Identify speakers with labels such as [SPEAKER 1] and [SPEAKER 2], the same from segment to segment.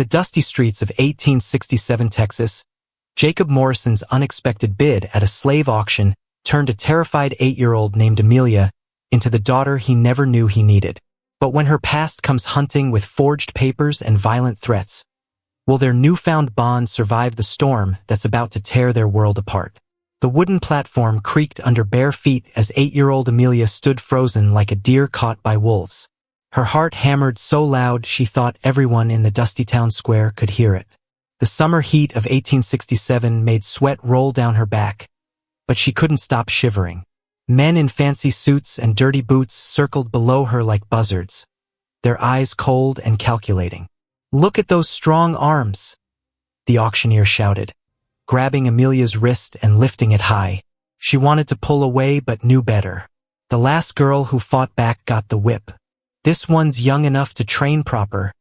[SPEAKER 1] the dusty streets of 1867 Texas, Jacob Morrison's unexpected bid at a slave auction turned a terrified 8-year-old named Amelia into the daughter he never knew he needed. But when her past comes hunting with forged papers and violent threats, will their newfound bond survive the storm that's about to tear their world apart? The wooden platform creaked under bare feet as 8-year-old Amelia stood frozen like a deer caught by wolves. Her heart hammered so loud she thought everyone in the dusty town square could hear it. The summer heat of 1867 made sweat roll down her back, but she couldn't stop shivering. Men in fancy suits and dirty boots circled below her like buzzards, their eyes cold and calculating. "Look at those strong arms," the auctioneer shouted, grabbing Amelia's wrist and lifting it high. She wanted to pull away but knew better. The last girl who fought back got the whip. This one's young enough to train proper,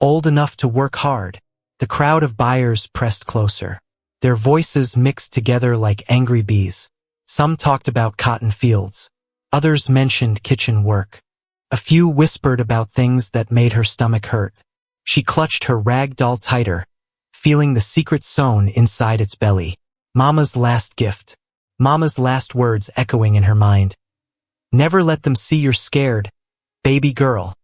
[SPEAKER 1] old enough to work hard. The crowd of buyers pressed closer. Their voices mixed together like angry bees. Some talked about cotton fields. Others mentioned kitchen work. A few whispered about things that made her stomach hurt. She clutched her rag doll tighter, feeling the secret sewn inside its belly. Mama's last gift. Mama's last words echoing in her mind. "Never let them see you're scared, baby girl."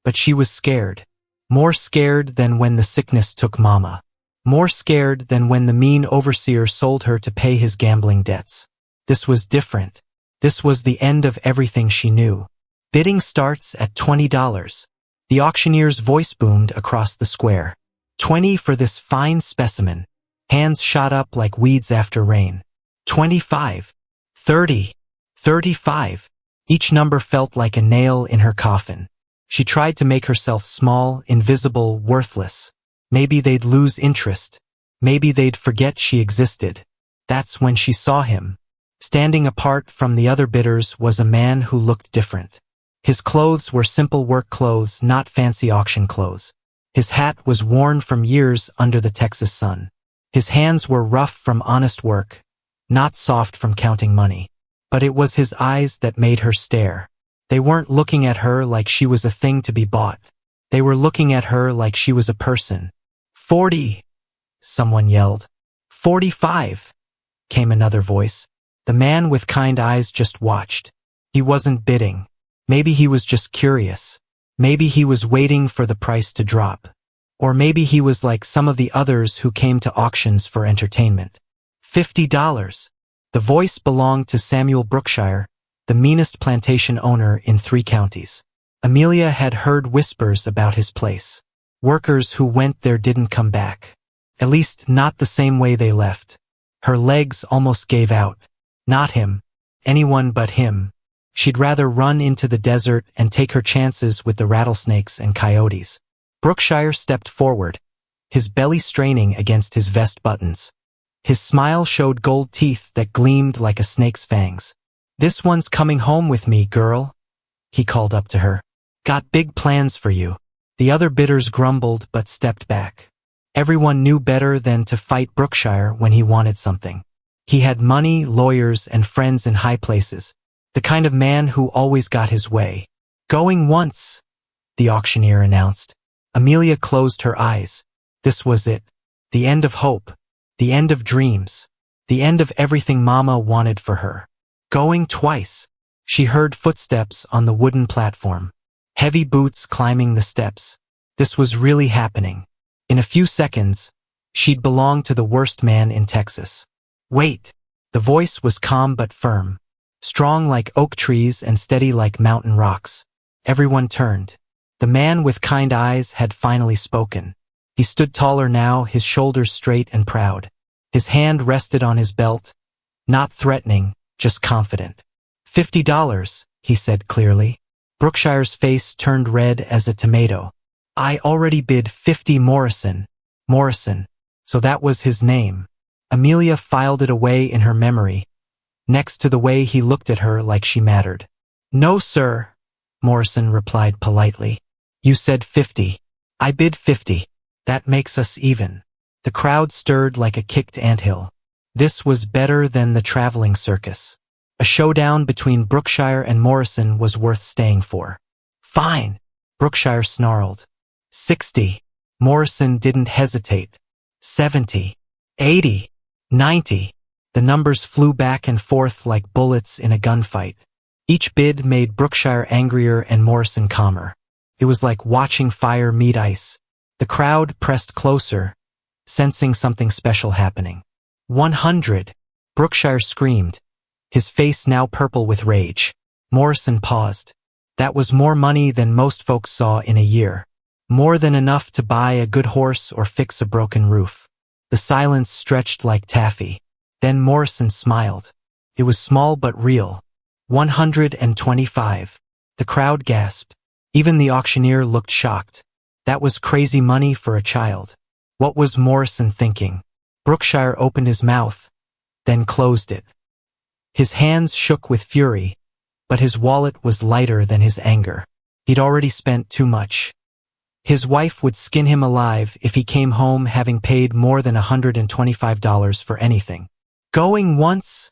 [SPEAKER 1] But she was scared. More scared than when the sickness took Mama. More scared than when the mean overseer sold her to pay his gambling debts. This was different. This was the end of everything she knew. Bidding starts at $20. The auctioneer's voice boomed across the square. 20 for this fine specimen. Hands shot up like weeds after rain. 25. 30. 35. Each number felt like a nail in her coffin. She tried to make herself small, invisible, worthless. Maybe they'd lose interest. Maybe they'd forget she existed. That's when she saw him. Standing apart from the other bidders was a man who looked different. His clothes were simple work clothes, not fancy auction clothes. His hat was worn from years under the Texas sun. His hands were rough from honest work, not soft from counting money. But it was his eyes that made her stare. They weren't looking at her like she was a thing to be bought. They were looking at her like she was a person. 40, someone yelled. 45, came another voice. The man with kind eyes just watched. He wasn't bidding. Maybe he was just curious. Maybe he was waiting for the price to drop. Or maybe he was like some of the others who came to auctions for entertainment. $50. The voice belonged to Samuel Brookshire, the meanest plantation owner in 3 counties. Amelia had heard whispers about his place. Workers who went there didn't come back. At least not the same way they left. Her legs almost gave out. Not him. Anyone but him. She'd rather run into the desert and take her chances with the rattlesnakes and coyotes. Brookshire stepped forward, his belly straining against his vest buttons. His smile showed gold teeth that gleamed like a snake's fangs. "This one's coming home with me, girl," he called up to her. "Got big plans for you." The other bidders grumbled but stepped back. Everyone knew better than to fight Brookshire when he wanted something. He had money, lawyers, and friends in high places. The kind of man who always got his way. "Going once," the auctioneer announced. Amelia closed her eyes. This was it. The end of hope. The end of dreams. The end of everything Mama wanted for her. Going twice. She heard footsteps on the wooden platform. Heavy boots climbing the steps. This was really happening. In a few seconds, she'd belong to the worst man in Texas. "Wait." The voice was calm but firm. Strong like oak trees and steady like mountain rocks. Everyone turned. The man with kind eyes had finally spoken. He stood taller now, his shoulders straight and proud. His hand rested on his belt, not threatening, just confident. $50, he said clearly. Brookshire's face turned red as a tomato. "I already bid 50 Morrison. Morrison. So that was his name." Amelia filed it away in her memory, next to the way he looked at her like she mattered. "No, sir," Morrison replied politely. "You said 50. I bid 50. That makes us even." The crowd stirred like a kicked anthill. This was better than the traveling circus. A showdown between Brookshire and Morrison was worth staying for. "Fine," Brookshire snarled. 60. Morrison didn't hesitate. 70, 80, 90. The numbers flew back and forth like bullets in a gunfight. Each bid made Brookshire angrier and Morrison calmer. It was like watching fire meet ice. The crowd pressed closer, sensing something special happening. 100! Brookshire screamed, his face now purple with rage. Morrison paused. That was more money than most folks saw in a year. More than enough to buy a good horse or fix a broken roof. The silence stretched like taffy. Then Morrison smiled. It was small but real. 125. The crowd gasped. Even the auctioneer looked shocked. That was crazy money for a child. What was Morrison thinking? Brookshire opened his mouth, then closed it. His hands shook with fury, but his wallet was lighter than his anger. He'd already spent too much. His wife would skin him alive if he came home having paid more than $125 for anything. Going once?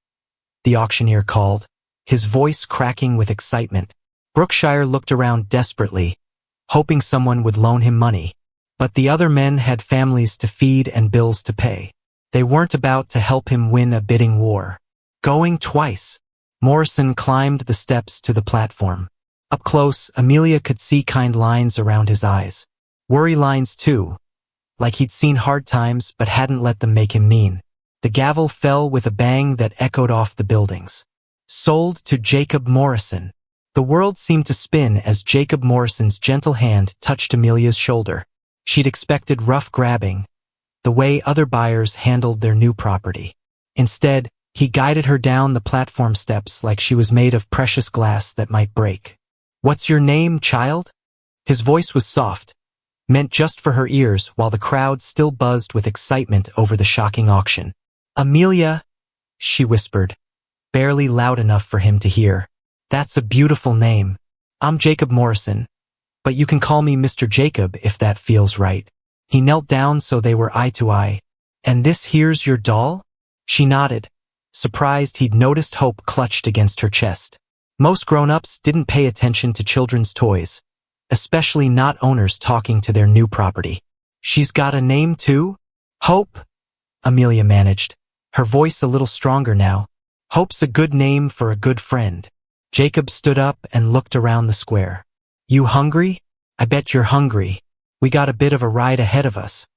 [SPEAKER 1] The auctioneer called, his voice cracking with excitement. Brookshire looked around desperately, hoping someone would loan him money. But the other men had families to feed and bills to pay. They weren't about to help him win a bidding war. Going twice. Morrison climbed the steps to the platform. Up close, Amelia could see kind lines around his eyes. Worry lines too, like he'd seen hard times but hadn't let them make him mean. The gavel fell with a bang that echoed off the buildings. Sold to Jacob Morrison. The world seemed to spin as Jacob Morrison's gentle hand touched Amelia's shoulder. She'd expected rough grabbing, the way other buyers handled their new property. Instead, he guided her down the platform steps like she was made of precious glass that might break. "What's your name, child?" His voice was soft, meant just for her ears, while the crowd still buzzed with excitement over the shocking auction. "Amelia," she whispered, barely loud enough for him to hear. "That's a beautiful name. I'm Jacob Morrison, but you can call me Mr. Jacob if that feels right." He knelt down so they were eye to eye. "And this here's your doll?" She nodded, surprised he'd noticed hope clutched against her chest. Most grown-ups didn't pay attention to children's toys, especially not owners talking to their new property. "She's got a name too?" "Hope," Amelia managed, her voice a little stronger now. "Hope's a good name for a good friend." Jacob stood up and looked around the square. "You hungry? I bet you're hungry. We got a bit of a ride ahead of us.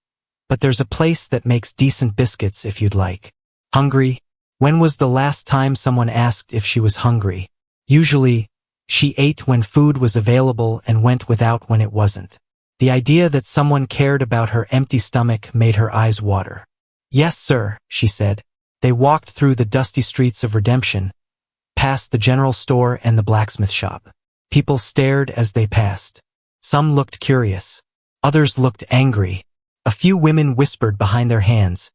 [SPEAKER 1] But there's a place that makes decent biscuits if you'd like." Hungry? When was the last time someone asked if she was hungry? Usually, she ate when food was available and went without when it wasn't. The idea that someone cared about her empty stomach made her eyes water. "Yes, sir," she said. They walked through the dusty streets of Redemption, past the general store and the blacksmith shop. People stared as they passed. Some looked curious. Others looked angry. A few women whispered behind their hands,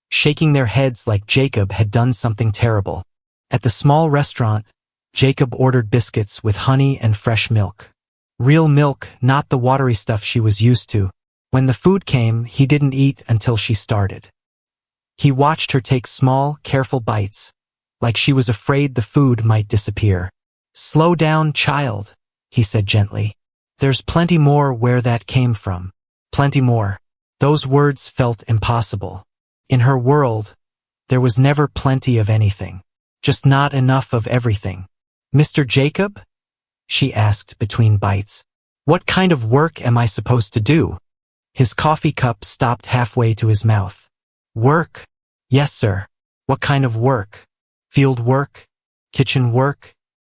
[SPEAKER 1] shaking their heads like Jacob had done something terrible. At the small restaurant, Jacob ordered biscuits with honey and fresh milk. Real milk, not the watery stuff she was used to. When the food came, he didn't eat until she started. He watched her take small, careful bites, like she was afraid the food might disappear. "Slow down, child," he said gently. "There's plenty more where that came from. Plenty more." Those words felt impossible. In her world, there was never plenty of anything. Just not enough of everything. "Mr. Jacob?" she asked between bites. "What kind of work am I supposed to do?" His coffee cup stopped halfway to his mouth. "Work? Yes, sir. What kind of work? Field work? Kitchen work?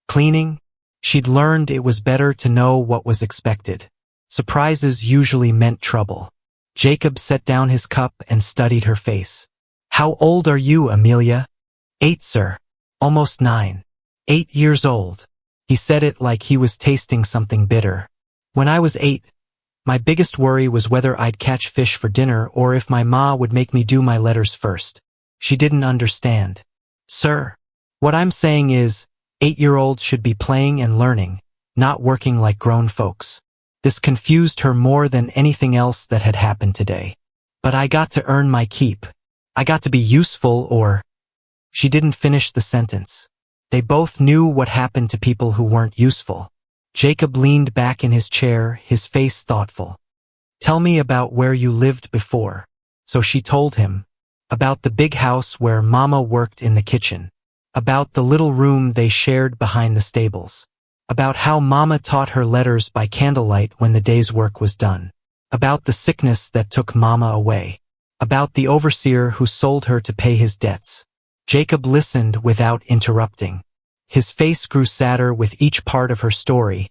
[SPEAKER 1] Cleaning?" She'd learned it was better to know what was expected. Surprises usually meant trouble. Jacob set down his cup and studied her face. "How old are you, Amelia?" "8, sir. Almost 9. 8 years old." He said it like he was tasting something bitter. "When I was 8, my biggest worry was whether I'd catch fish for dinner or if my ma would make me do my letters first." She didn't understand. "Sir, what I'm saying is, 8-year-olds should be playing and learning, not working like grown folks." This confused her more than anything else that had happened today. "But I got to earn my keep. I got to be useful or—" She didn't finish the sentence. They both knew what happened to people who weren't useful. Jacob leaned back in his chair, his face thoughtful. Tell me about where you lived before. So she told him. About the big house where Mama worked in the kitchen. About the little room they shared behind the stables. About how Mama taught her letters by candlelight when the day's work was done. About the sickness that took Mama away. About the overseer who sold her to pay his debts. Jacob listened without interrupting. His face grew sadder with each part of her story,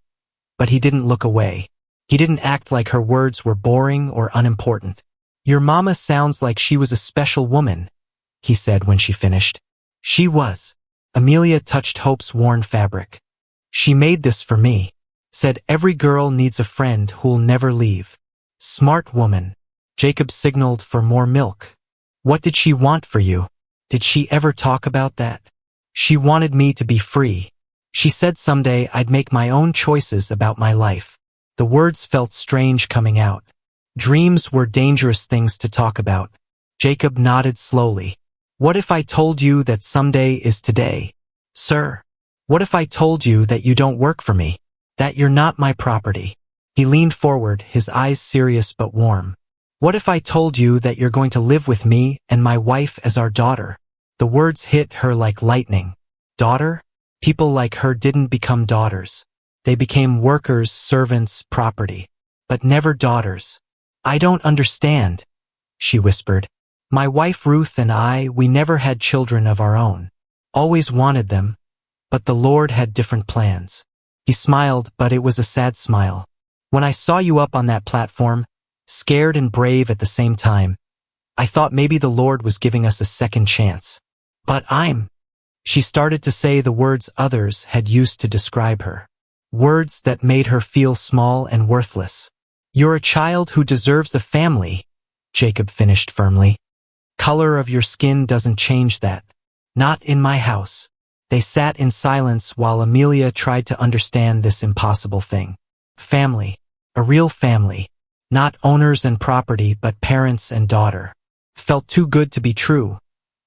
[SPEAKER 1] but he didn't look away. He didn't act like her words were boring or unimportant. Your mama sounds like she was a special woman, he said when she finished. She was. Amelia touched Hope's worn fabric. She made this for me. Said every girl needs a friend who'll never leave. Smart woman. Jacob signaled for more milk. What did she want for you? Did she ever talk about that? She wanted me to be free. She said someday I'd make my own choices about my life. The words felt strange coming out. Dreams were dangerous things to talk about. Jacob nodded slowly. What if I told you that someday is today? Sir. What if I told you that you don't work for me? That you're not my property? He leaned forward, his eyes serious but warm. What if I told you that you're going to live with me and my wife as our daughter? The words hit her like lightning. Daughter? People like her didn't become daughters. They became workers, servants, property. But never daughters. I don't understand, she whispered. My wife Ruth and I, we never had children of our own. Always wanted them, but the Lord had different plans. He smiled, but it was a sad smile. When I saw you up on that platform, scared and brave at the same time, I thought maybe the Lord was giving us a second chance. But She started to say the words others had used to describe her. Words that made her feel small and worthless. You're a child who deserves a family, Jacob finished firmly. Color of your skin doesn't change that. Not in my house. They sat in silence while Amelia tried to understand this impossible thing. Family. A real family. Not owners and property, but parents and daughter. Felt too good to be true.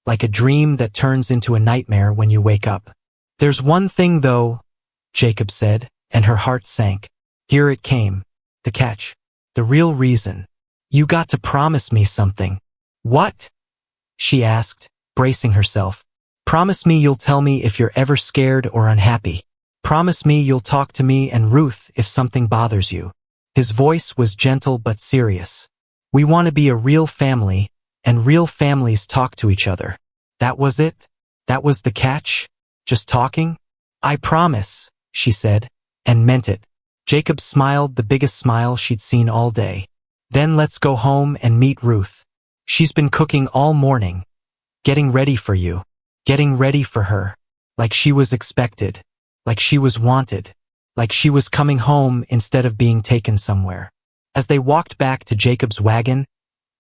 [SPEAKER 1] Like a dream that turns into a nightmare when you wake up. There's one thing though, Jacob said, and her heart sank. Here it came. The catch. The real reason. You got to promise me something. What? She asked, bracing herself. Promise me you'll tell me if you're ever scared or unhappy. Promise me you'll talk to me and Ruth if something bothers you. His voice was gentle but serious. We want to be a real family, and real families talk to each other. That was it? That was the catch? Just talking? I promise, she said, and meant it. Jacob smiled the biggest smile she'd seen all day. Then let's go home and meet Ruth. She's been cooking all morning. Getting ready for you. Getting ready for her. Like she was expected. Like she was wanted. Like she was coming home instead of being taken somewhere. As they walked back to Jacob's wagon,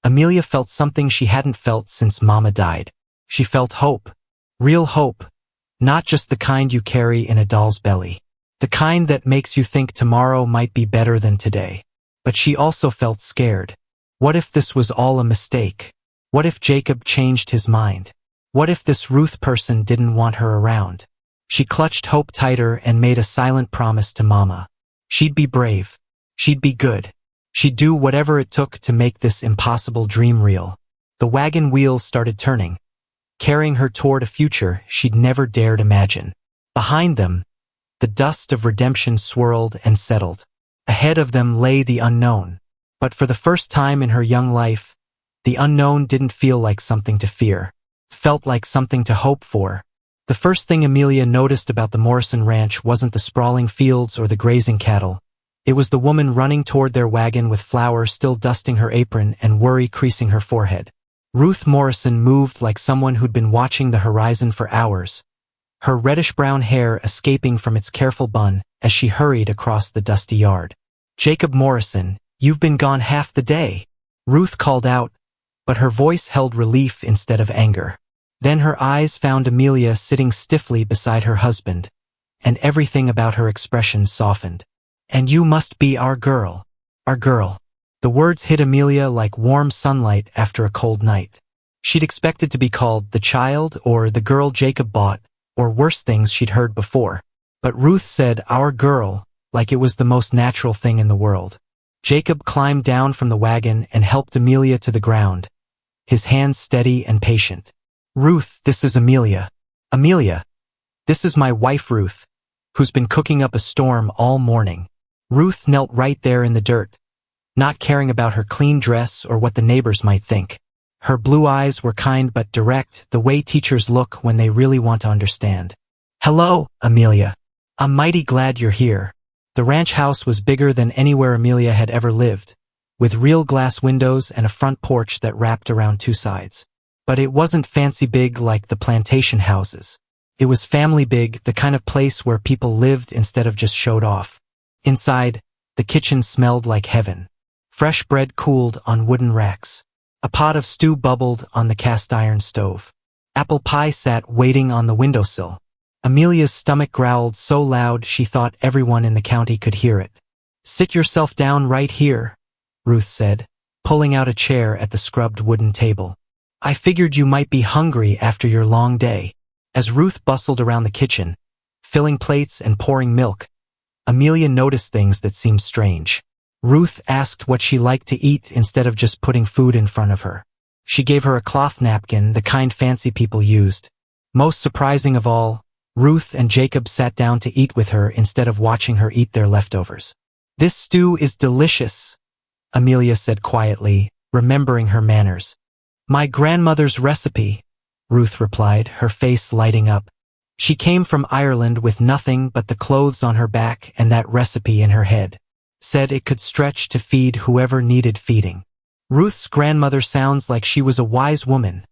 [SPEAKER 1] Amelia felt something she hadn't felt since Mama died. She felt hope. Real hope. Not just the kind you carry in a doll's belly. The kind that makes you think tomorrow might be better than today. But she also felt scared. What if this was all a mistake? What if Jacob changed his mind? What if this Ruth person didn't want her around? She clutched hope tighter and made a silent promise to Mama. She'd be brave. She'd be good. She'd do whatever it took to make this impossible dream real. The wagon wheels started turning, carrying her toward a future she'd never dared imagine. Behind them, the dust of redemption swirled and settled. Ahead of them lay the unknown. But for the first time in her young life, the unknown didn't feel like something to fear. Felt like something to hope for. The first thing Amelia noticed about the Morrison ranch wasn't the sprawling fields or the grazing cattle. It was the woman running toward their wagon with flour still dusting her apron and worry creasing her forehead. Ruth Morrison moved like someone who'd been watching the horizon for hours, her reddish-brown hair escaping from its careful bun as she hurried across the dusty yard. Jacob Morrison, you've been gone half the day, Ruth called out, but her voice held relief instead of anger. Then her eyes found Amelia sitting stiffly beside her husband, and everything about her expression softened. And you must be our girl. Our girl. The words hit Amelia like warm sunlight after a cold night. She'd expected to be called the child or the girl Jacob bought, or worse things she'd heard before. But Ruth said our girl like it was the most natural thing in the world. Jacob climbed down from the wagon and helped Amelia to the ground, his hands steady and patient. Ruth, this is Amelia. Amelia, this is my wife Ruth, who's been cooking up a storm all morning. Ruth knelt right there in the dirt, not caring about her clean dress or what the neighbors might think. Her blue eyes were kind but direct, the way teachers look when they really want to understand. Hello, Amelia. I'm mighty glad you're here. The ranch house was bigger than anywhere Amelia had ever lived, with real glass windows and a front porch that wrapped around two sides. But it wasn't fancy big like the plantation houses. It was family big, the kind of place where people lived instead of just showed off. Inside, the kitchen smelled like heaven. Fresh bread cooled on wooden racks. A pot of stew bubbled on the cast-iron stove. Apple pie sat waiting on the windowsill. Amelia's stomach growled so loud she thought everyone in the county could hear it. Sit yourself down right here, Ruth said, pulling out a chair at the scrubbed wooden table. I figured you might be hungry after your long day. As Ruth bustled around the kitchen, filling plates and pouring milk, Amelia noticed things that seemed strange. Ruth asked what she liked to eat instead of just putting food in front of her. She gave her a cloth napkin, the kind fancy people used. Most surprising of all, Ruth and Jacob sat down to eat with her instead of watching her eat their leftovers. This stew is delicious, Amelia said quietly, remembering her manners. My grandmother's recipe, Ruth replied, her face lighting up. She came from Ireland with nothing but the clothes on her back and that recipe in her head. Said it could stretch to feed whoever needed feeding. Ruth's grandmother sounds like she was a wise woman,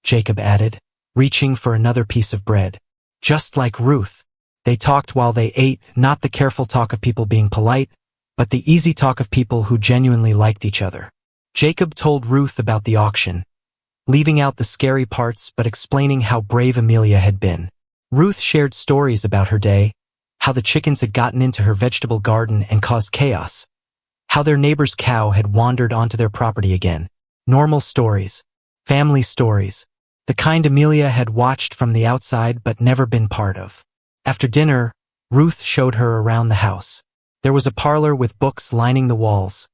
[SPEAKER 1] Jacob added, reaching for another piece of bread. Just like Ruth. They talked while they ate, not the careful talk of people being polite, but the easy talk of people who genuinely liked each other. Jacob told Ruth about the auction, leaving out the scary parts but explaining how brave Amelia had been. Ruth shared stories about her day, how the chickens had gotten into her vegetable garden and caused chaos, how their neighbor's cow had wandered onto their property again. Normal stories, family stories, the kind Amelia had watched from the outside but never been part of. After dinner, Ruth showed her around the house. There was a parlor with books lining the walls,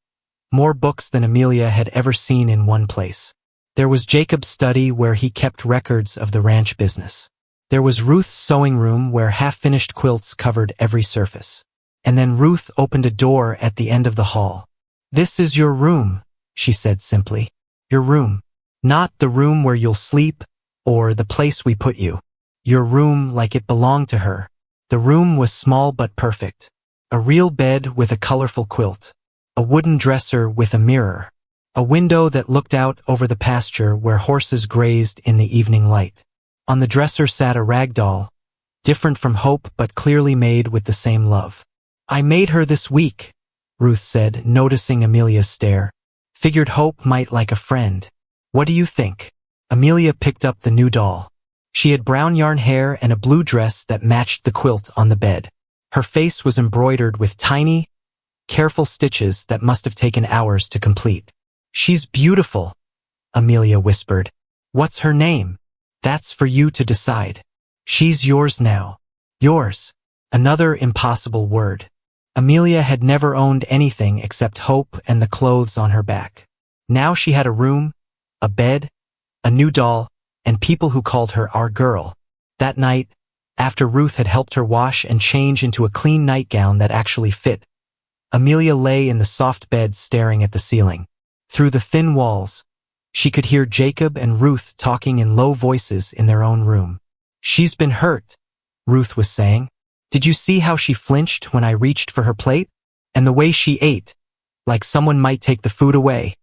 [SPEAKER 1] more books than Amelia had ever seen in one place. There was Jacob's study where he kept records of the ranch business. There was Ruth's sewing room where half-finished quilts covered every surface. And then Ruth opened a door at the end of the hall. This is your room, she said simply. Your room. Not the room where you'll sleep, or the place we put you. Your room like it belonged to her. The room was small but perfect. A real bed with a colorful quilt. A wooden dresser with a mirror. A window that looked out over the pasture where horses grazed in the evening light. On the dresser sat a rag doll, different from Hope but clearly made with the same love. I made her this week, Ruth said, noticing Amelia's stare. Figured Hope might like a friend. What do you think? Amelia picked up the new doll. She had brown yarn hair and a blue dress that matched the quilt on the bed. Her face was embroidered with tiny, careful stitches that must have taken hours to complete. She's beautiful, Amelia whispered. What's her name? That's for you to decide. She's yours now. Yours. Another impossible word. Amelia had never owned anything except Hope and the clothes on her back. Now she had a room, a bed, a new doll, and people who called her our girl. That night, after Ruth had helped her wash and change into a clean nightgown that actually fit, Amelia lay in the soft bed staring at the ceiling. Through the thin walls, she could hear Jacob and Ruth talking in low voices in their own room. She's been hurt, Ruth was saying. Did you see how she flinched when I reached for her plate? And the way she ate, like someone might take the food away.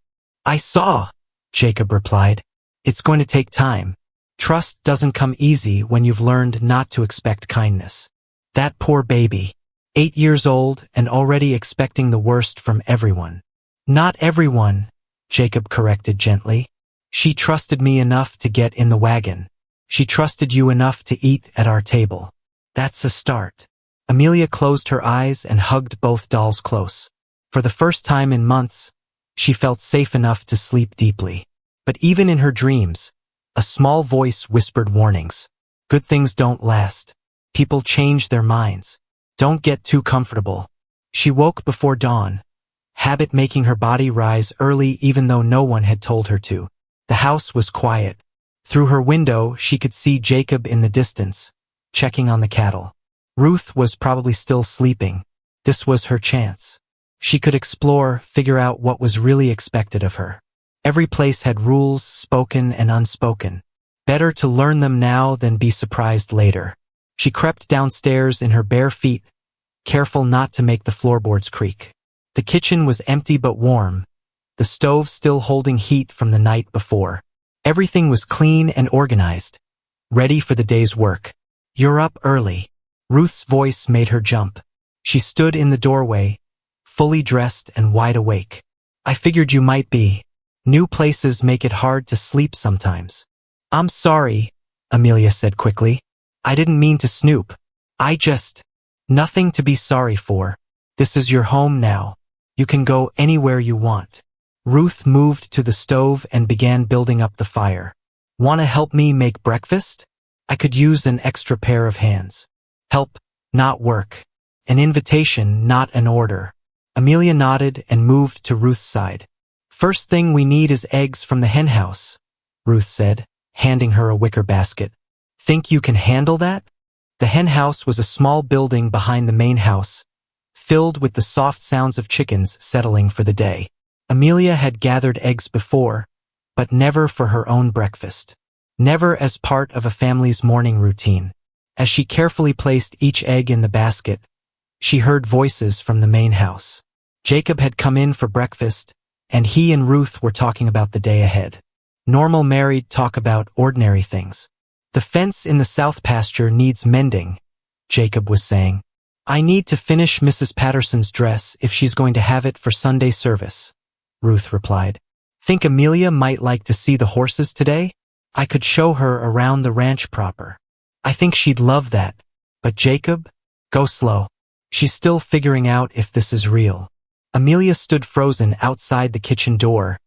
[SPEAKER 1] I saw, Jacob replied. It's going to take time. Trust doesn't come easy when you've learned not to expect kindness. That poor baby, 8 years old and already expecting the worst from everyone. Not everyone, Jacob corrected gently. She trusted me enough to get in the wagon. She trusted you enough to eat at our table. That's a start. Amelia closed her eyes and hugged both dolls close. For the first time in months, she felt safe enough to sleep deeply. But even in her dreams, a small voice whispered warnings. Good things don't last. People change their minds. Don't get too comfortable. She woke before dawn, habit making her body rise early even though no one had told her to. The house was quiet. Through her window, she could see Jacob in the distance, checking on the cattle. Ruth was probably still sleeping. This was her chance. She could explore, figure out what was really expected of her. Every place had rules, spoken and unspoken. Better to learn them now than be surprised later. She crept downstairs in her bare feet, careful not to make the floorboards creak. The kitchen was empty but warm, the stove still holding heat from the night before. Everything was clean and organized, ready for the day's work. "You're up early." Ruth's voice made her jump. She stood in the doorway, fully dressed and wide awake. "I figured you might be. New places make it hard to sleep sometimes." "I'm sorry," Amelia said quickly. "I didn't mean to snoop. Nothing to be sorry for. This is your home now. You can go anywhere you want." Ruth moved to the stove and began building up the fire. "Want to help me make breakfast? I could use an extra pair of hands." Help, not work. An invitation, not an order. Amelia nodded and moved to Ruth's side. "First thing we need is eggs from the hen house," Ruth said, handing her a wicker basket. "Think you can handle that?" The hen house was a small building behind the main house, filled with the soft sounds of chickens settling for the day. Amelia had gathered eggs before, but never for her own breakfast. Never as part of a family's morning routine. As she carefully placed each egg in the basket, she heard voices from the main house. Jacob had come in for breakfast, and he and Ruth were talking about the day ahead. Normal married talk about ordinary things. "The fence in the south pasture needs mending," Jacob was saying. "I need to finish Mrs. Patterson's dress if she's going to have it for Sunday service," Ruth replied. "Think Amelia might like to see the horses today? I could show her around the ranch proper." "I think she'd love that. But Jacob? Go slow. She's still figuring out if this is real." Amelia stood frozen outside the kitchen door,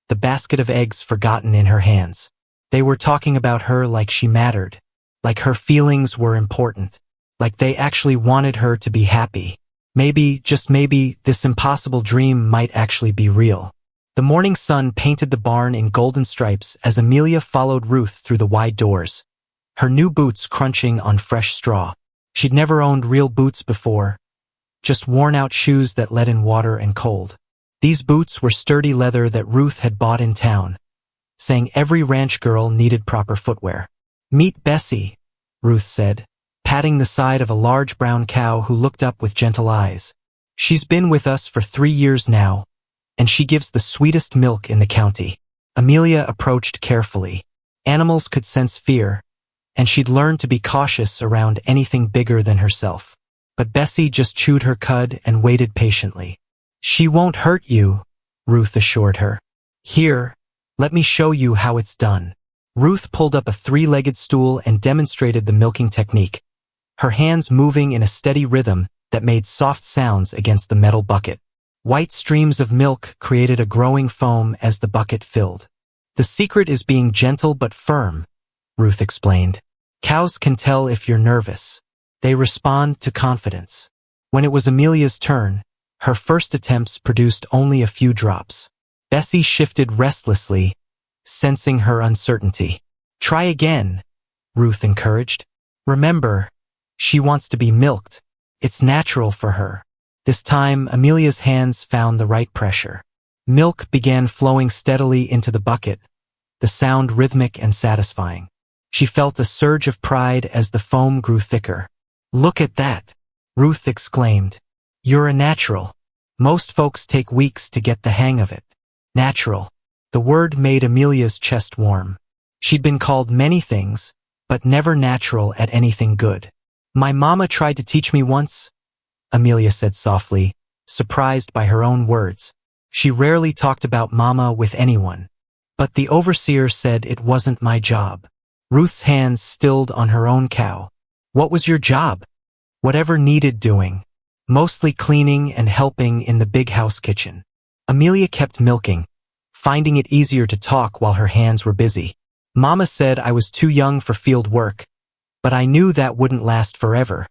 [SPEAKER 1] the basket of eggs forgotten in her hands. They were talking about her like she mattered, like her feelings were important, like they actually wanted her to be happy. Maybe, just maybe, this impossible dream might actually be real. The morning sun painted the barn in golden stripes as Amelia followed Ruth through the wide doors, her new boots crunching on fresh straw. She'd never owned real boots before, just worn-out shoes that let in water and cold. These boots were sturdy leather that Ruth had bought in town, saying every ranch girl needed proper footwear. "Meet Bessie," Ruth said, patting the side of a large brown cow who looked up with gentle eyes. "She's been with us for 3 years now, and she gives the sweetest milk in the county." Amelia approached carefully. Animals could sense fear, and she'd learned to be cautious around anything bigger than herself. But Bessie just chewed her cud and waited patiently. "She won't hurt you," Ruth assured her. "Here, let me show you how it's done." Ruth pulled up a 3-legged stool and demonstrated the milking technique, her hands moving in a steady rhythm that made soft sounds against the metal bucket. White streams of milk created a growing foam as the bucket filled. "The secret is being gentle but firm," Ruth explained. "Cows can tell if you're nervous. They respond to confidence." When it was Amelia's turn, her first attempts produced only a few drops. Bessie shifted restlessly, sensing her uncertainty. "Try again," Ruth encouraged. "Remember, she wants to be milked. It's natural for her." This time, Amelia's hands found the right pressure. Milk began flowing steadily into the bucket, the sound rhythmic and satisfying. She felt a surge of pride as the foam grew thicker. "Look at that," Ruth exclaimed. "You're a natural. Most folks take weeks to get the hang of it." Natural. The word made Amelia's chest warm. She'd been called many things, but never natural at anything good. "My mama tried to teach me once," Amelia said softly, surprised by her own words. She rarely talked about mama with anyone. "But the overseer said it wasn't my job." Ruth's hands stilled on her own cow. "What was your job?" "Whatever needed doing. Mostly cleaning and helping in the big house kitchen." Amelia kept milking, finding it easier to talk while her hands were busy. "Mama said I was too young for field work, but I knew that wouldn't last forever."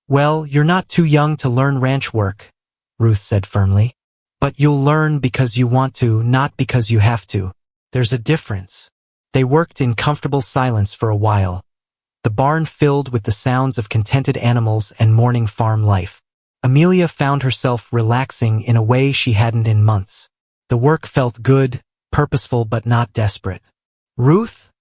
[SPEAKER 1] "Well, you're not too young to learn ranch work," Ruth said firmly. But you'll learn because you want to, not because you have to. There's a difference. They worked in comfortable silence for a while, the barn filled with the sounds of contented animals and morning farm life. Amelia found herself relaxing in a way she hadn't in months. The work felt good, purposeful but not desperate. "Ruth?"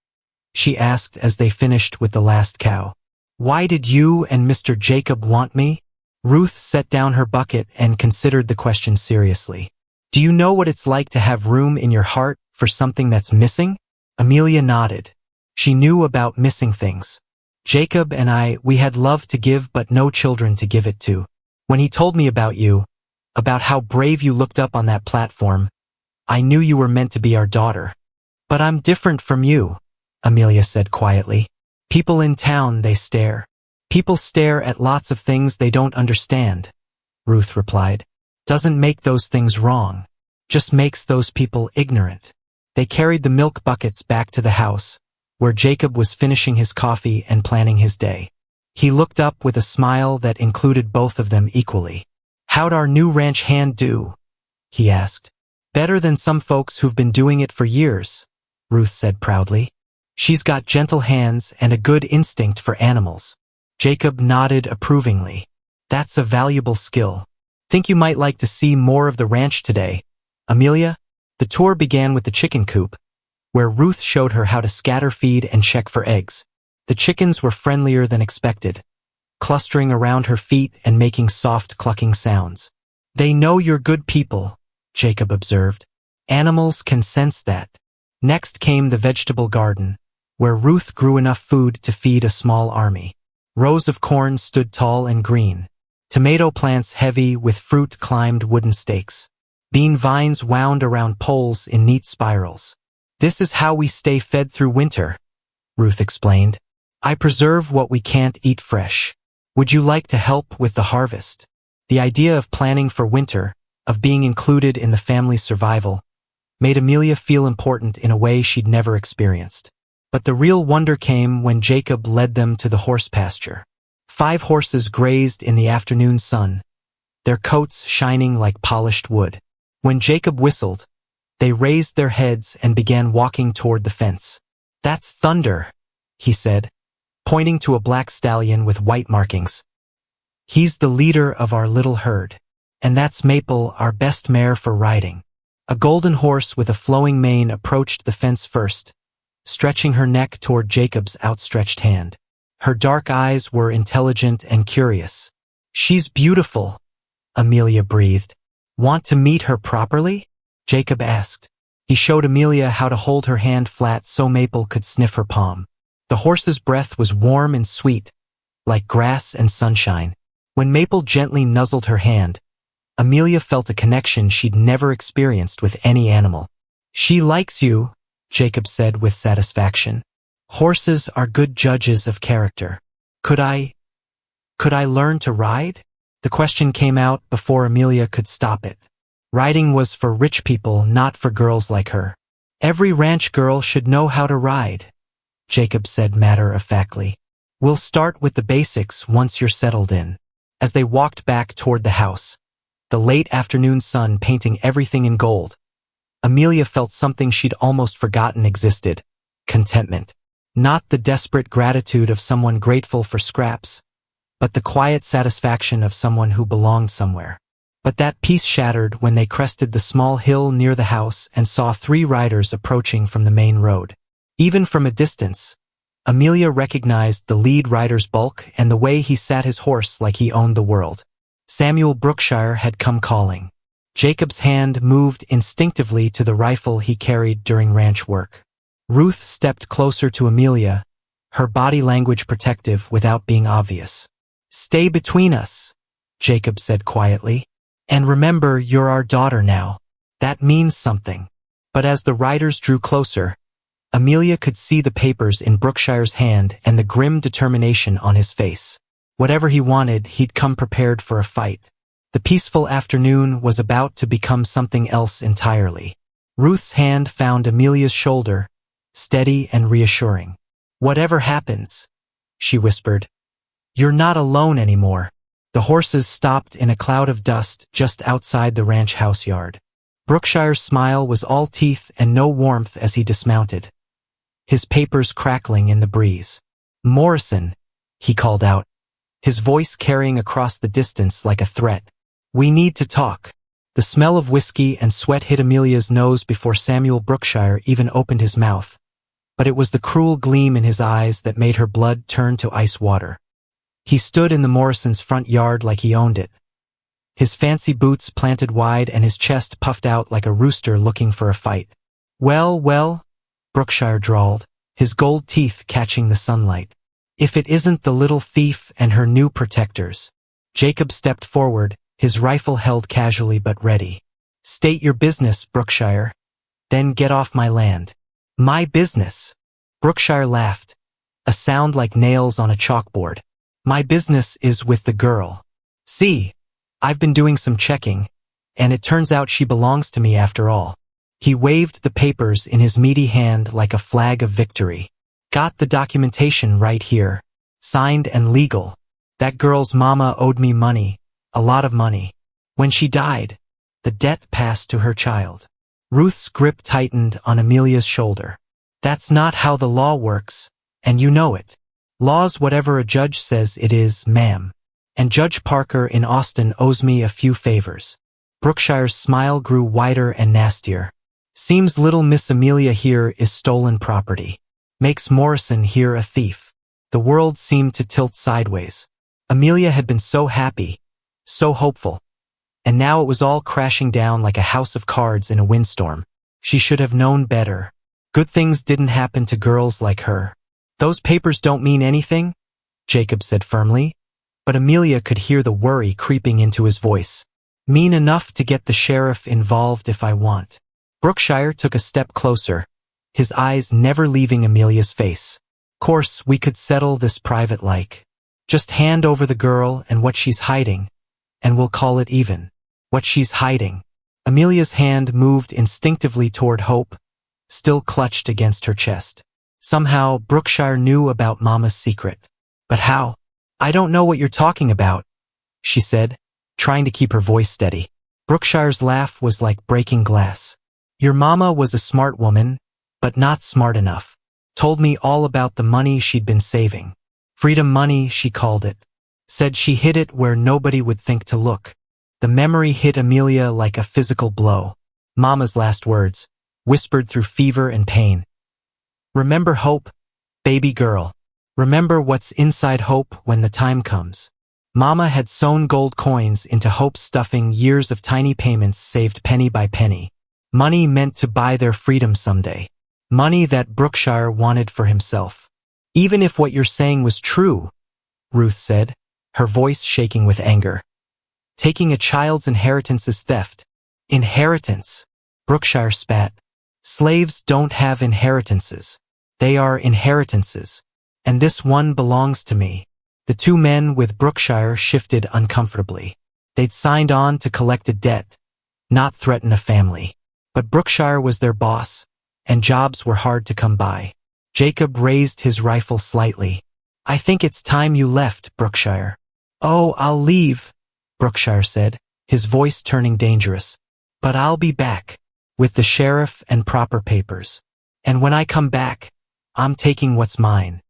[SPEAKER 1] she asked as they finished with the last cow. "Why did you and Mr. Jacob want me?" Ruth set down her bucket and considered the question seriously. "Do you know what it's like to have room in your heart for something that's missing?" Amelia nodded. She knew about missing things. "Jacob and we had love to give but no children to give it to. When he told me about you, about how brave you looked up on that platform, I knew you were meant to be our daughter. But I'm different from you," Amelia said quietly. "People in town, they stare. People stare at lots of things they don't understand," Ruth replied. "Doesn't make those things wrong. Just makes those people ignorant." They carried the milk buckets back to the house, where Jacob was finishing his coffee and planning his day. He looked up with a smile that included both of them equally. "How'd our new ranch hand do?" he asked. "Better than some folks who've been doing it for years," Ruth said proudly. "She's got gentle hands and a good instinct for animals." Jacob nodded approvingly. "That's a valuable skill. Think you might like to see more of the ranch today, Amelia?" The tour began with the chicken coop, where Ruth showed her how to scatter feed and check for eggs. The chickens were friendlier than expected, clustering around her feet and making soft clucking sounds. "They know you're good people," Jacob observed. "Animals can sense that." Next came the vegetable garden, where Ruth grew enough food to feed a small army. Rows of corn stood tall and green. Tomato plants heavy with fruit climbed wooden stakes. Bean vines wound around poles in neat spirals. "This is how we stay fed through winter," Ruth explained. "I preserve what we can't eat fresh. Would you like to help with the harvest?" The idea of planning for winter, of being included in the family's survival, made Amelia feel important in a way she'd never experienced. But the real wonder came when Jacob led them to the horse pasture. 5 horses grazed in the afternoon sun, their coats shining like polished wood. When Jacob whistled, they raised their heads and began walking toward the fence. "That's Thunder," he said, pointing to a black stallion with white markings. "He's the leader of our little herd. And that's Maple, our best mare for riding." A golden horse with a flowing mane approached the fence first, stretching her neck toward Jacob's outstretched hand. Her dark eyes were intelligent and curious. "She's beautiful," Amelia breathed. "Want to meet her properly?" Jacob asked. He showed Amelia how to hold her hand flat so Maple could sniff her palm. The horse's breath was warm and sweet, like grass and sunshine. When Maple gently nuzzled her hand, Amelia felt a connection she'd never experienced with any animal. "She likes you," Jacob said with satisfaction. "Horses are good judges of character. Could I learn to ride?" The question came out before Amelia could stop it. Riding was for rich people, not for girls like her. "Every ranch girl should know how to ride," Jacob said matter-of-factly. "We'll start with the basics once you're settled in." As they walked back toward the house, the late afternoon sun painting everything in gold, Amelia felt something she'd almost forgotten existed: contentment. Not the desperate gratitude of someone grateful for scraps, but the quiet satisfaction of someone who belonged somewhere. But that peace shattered when they crested the small hill near the house and saw 3 riders approaching from the main road. Even from a distance, Amelia recognized the lead rider's bulk and the way he sat his horse like he owned the world. Samuel Brookshire had come calling. Jacob's hand moved instinctively to the rifle he carried during ranch work. Ruth stepped closer to Amelia, her body language protective without being obvious. "Stay between us," Jacob said quietly. "And remember, you're our daughter now. That means something." But as the riders drew closer, Amelia could see the papers in Brookshire's hand and the grim determination on his face. Whatever he wanted, he'd come prepared for a fight. The peaceful afternoon was about to become something else entirely. Ruth's hand found Amelia's shoulder, steady and reassuring. "Whatever happens," she whispered, "you're not alone anymore." The horses stopped in a cloud of dust just outside the ranch house yard. Brookshire's smile was all teeth and no warmth as he dismounted, his papers crackling in the breeze. "Morrison," he called out, his voice carrying across the distance like a threat. "We need to talk." The smell of whiskey and sweat hit Amelia's nose before Samuel Brookshire even opened his mouth, but it was the cruel gleam in his eyes that made her blood turn to ice water. He stood in the Morrisons' front yard like he owned it, his fancy boots planted wide and his chest puffed out like a rooster looking for a fight. "Well, well," Brookshire drawled, his gold teeth catching the sunlight. "If it isn't the little thief and her new protectors." Jacob stepped forward, his rifle held casually but ready. "State your business, Brookshire. Then get off my land." "My business?" Brookshire laughed, a sound like nails on a chalkboard. "My business is with the girl. See, I've been doing some checking, and it turns out she belongs to me after all." He waved the papers in his meaty hand like a flag of victory. "Got the documentation right here. Signed and legal. That girl's mama owed me money, a lot of money. When she died, the debt passed to her child." Ruth's grip tightened on Amelia's shoulder. "That's not how the law works, and you know it. Law's whatever a judge says it is, ma'am. And Judge Parker in Austin owes me a few favors." Brookshire's smile grew wider and nastier. "Seems little Miss Amelia here is stolen property. Makes Morrison here a thief." The world seemed to tilt sideways. Amelia had been so happy, so hopeful, and now it was all crashing down like a house of cards in a windstorm. She should have known better. Good things didn't happen to girls like her. "Those papers don't mean anything," Jacob said firmly, but Amelia could hear the worry creeping into his voice. "Mean enough to get the sheriff involved if I want." Brookshire took a step closer, his eyes never leaving Amelia's face. "Course we could settle this private like. Just hand over the girl and what she's hiding, and we'll call it even." "What she's hiding." Amelia's hand moved instinctively toward Hope, still clutched against her chest. Somehow Brookshire knew about Mama's secret. "But how?" "I don't know what you're talking about," she said, trying to keep her voice steady. Brookshire's laugh was like breaking glass. "Your mama was a smart woman, but not smart enough. Told me all about the money she'd been saving. Freedom money, she called it. Said she hid it where nobody would think to look." The memory hit Amelia like a physical blow. Mama's last words, whispered through fever and pain. "Remember Hope, baby girl. Remember what's inside Hope when the time comes." Mama had sewn gold coins into Hope's stuffing, years of tiny payments saved penny by penny. Money meant to buy their freedom someday. Money that Brookshire wanted for himself. "Even if what you're saying was true," Ruth said, her voice shaking with anger. "Taking a child's inheritance is theft." "Inheritance," Brookshire spat. "Slaves don't have inheritances. They are inheritances. And this one belongs to me." The two men with Brookshire shifted uncomfortably. They'd signed on to collect a debt, not threaten a family. But Brookshire was their boss, and jobs were hard to come by. Jacob raised his rifle slightly. "I think it's time you left, Brookshire." "Oh, I'll leave," Brookshire said, his voice turning dangerous. "But I'll be back, with the sheriff and proper papers. And when I come back, I'm taking what's mine."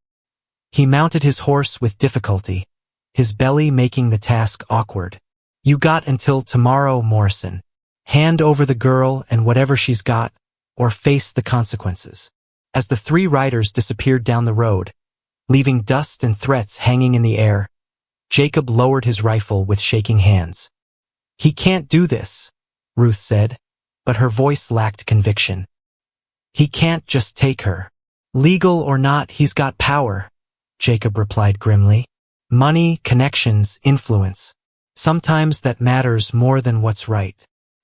[SPEAKER 1] He mounted his horse with difficulty, his belly making the task awkward. "You got until tomorrow, Morrison. Hand over the girl and whatever she's got, or face the consequences." As the three riders disappeared down the road, leaving dust and threats hanging in the air, Jacob lowered his rifle with shaking hands. "He can't do this," Ruth said, but her voice lacked conviction. "He can't just take her. Legal or not, he's got power," Jacob replied grimly. "Money, connections, influence. Sometimes that matters more than what's right."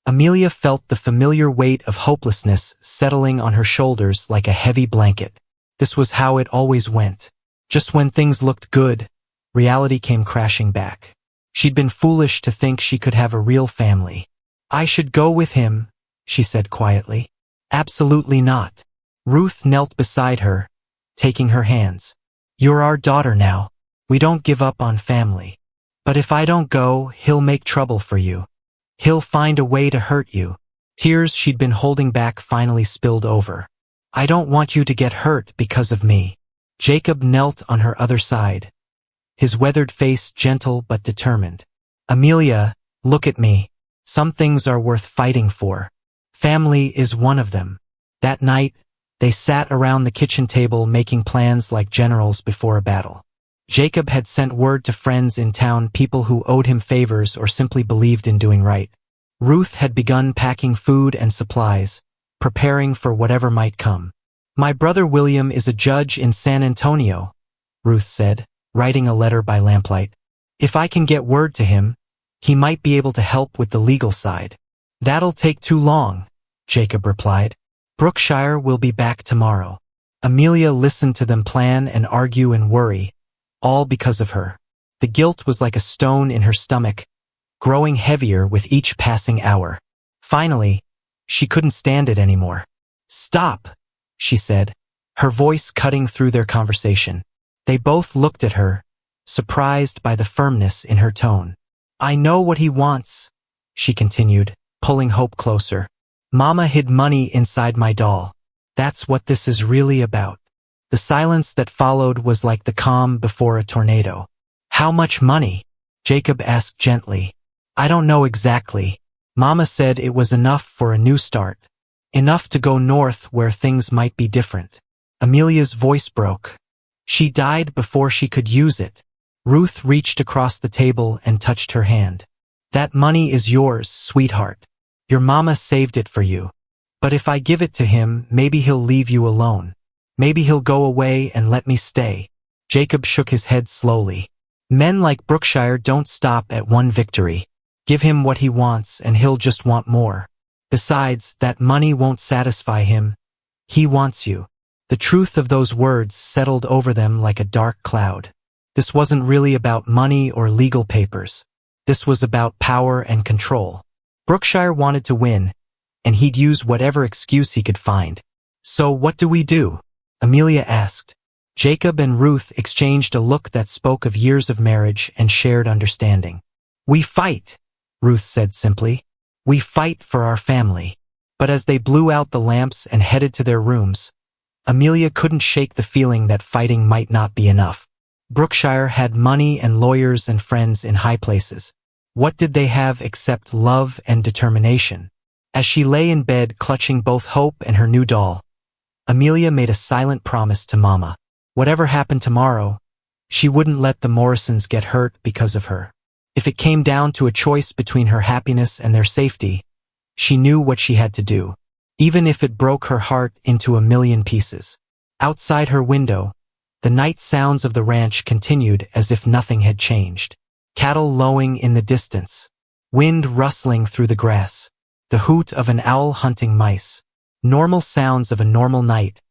[SPEAKER 1] Amelia felt the familiar weight of hopelessness settling on her shoulders like a heavy blanket. This was how it always went. Just when things looked good, reality came crashing back. She'd been foolish to think she could have a real family. "I should go with him," she said quietly. "Absolutely not." Ruth knelt beside her, taking her hands. "You're our daughter now. We don't give up on family." But if I don't go, he'll make trouble for you. He'll find a way to hurt you. Tears she'd been holding back finally spilled over. I don't want you to get hurt because of me. Jacob knelt on her other side, his weathered face gentle but determined. Amelia, look at me. Some things are worth fighting for. Family is one of them. That night, they sat around the kitchen table making plans like generals before a battle. Jacob had sent word to friends in town, people who owed him favors or simply believed in doing right. Ruth had begun packing food and supplies, preparing for whatever might come. My brother William is a judge in San Antonio, Ruth said, writing a letter by lamplight. If I can get word to him, he might be able to help with the legal side. That'll take too long, Jacob replied. Brookshire will be back tomorrow. Amelia listened to them plan and argue and worry, all because of her. The guilt was like a stone in her stomach, growing heavier with each passing hour. Finally, she couldn't stand it anymore. Stop, she said, her voice cutting through their conversation. They both looked at her, surprised by the firmness in her tone. I know what he wants, she continued, pulling Hope closer. Mama hid money inside my doll. That's what this is really about. The silence that followed was like the calm before a tornado. How much money? Jacob asked gently. I don't know exactly. Mama said it was enough for a new start. Enough to go north where things might be different. Amelia's voice broke. She died before she could use it. Ruth reached across the table and touched her hand. That money is yours, sweetheart. Your mama saved it for you. But if I give it to him, maybe he'll leave you alone. Maybe he'll go away and let me stay. Jacob shook his head slowly. Men like Brookshire don't stop at one victory. Give him what he wants and he'll just want more. Besides, that money won't satisfy him. He wants you. The truth of those words settled over them like a dark cloud. This wasn't really about money or legal papers. This was about power and control. Brookshire wanted to win, and he'd use whatever excuse he could find. So what do we do? Amelia asked. Jacob and Ruth exchanged a look that spoke of years of marriage and shared understanding. We fight, Ruth said simply. We fight for our family. But as they blew out the lamps and headed to their rooms, Amelia couldn't shake the feeling that fighting might not be enough. Brookshire had money and lawyers and friends in high places. What did they have except love and determination? As she lay in bed clutching both Hope and her new doll, Amelia made a silent promise to Mama. Whatever happened tomorrow, she wouldn't let the Morrisons get hurt because of her. If it came down to a choice between her happiness and their safety, she knew what she had to do, even if it broke her heart into a million pieces. Outside her window, the night sounds of the ranch continued as if nothing had changed. Cattle lowing in the distance, wind rustling through the grass, the hoot of an owl hunting mice. Normal sounds of a normal night,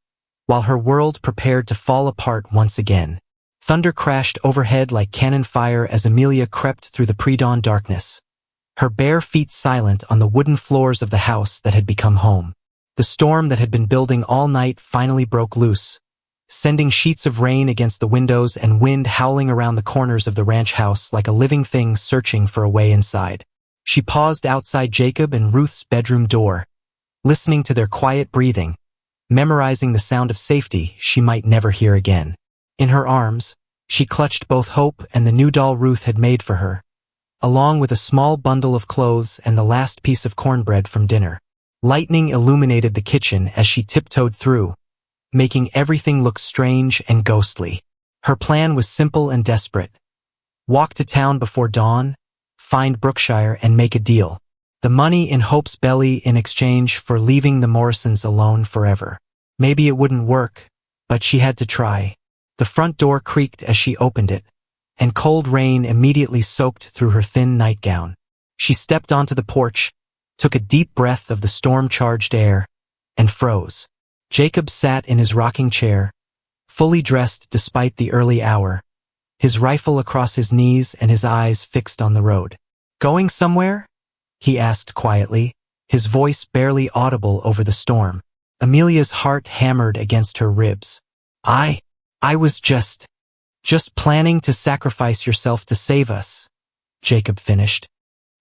[SPEAKER 1] while her world prepared to fall apart once again. Thunder crashed overhead like cannon fire as Amelia crept through the pre-dawn darkness, her bare feet silent on the wooden floors of the house that had become home. The storm that had been building all night finally broke loose, sending sheets of rain against the windows and wind howling around the corners of the ranch house like a living thing searching for a way inside. She paused outside Jacob and Ruth's bedroom door, listening to their quiet breathing, memorizing the sound of safety she might never hear again. In her arms, she clutched both Hope and the new doll Ruth had made for her, along with a small bundle of clothes and the last piece of cornbread from dinner. Lightning illuminated the kitchen as she tiptoed through, making everything look strange and ghostly. Her plan was simple and desperate. Walk to town before dawn, find Brookshire and make a deal. The money in Hope's belly in exchange for leaving the Morrisons alone forever. Maybe it wouldn't work, but she had to try. The front door creaked as she opened it, and cold rain immediately soaked through her thin nightgown. She stepped onto the porch, took a deep breath of the storm-charged air, and froze. Jacob sat in his rocking chair, fully dressed despite the early hour, his rifle across his knees and his eyes fixed on the road. Going somewhere? He asked quietly, his voice barely audible over the storm. Amelia's heart hammered against her ribs. I was just planning to sacrifice yourself to save us, Jacob finished.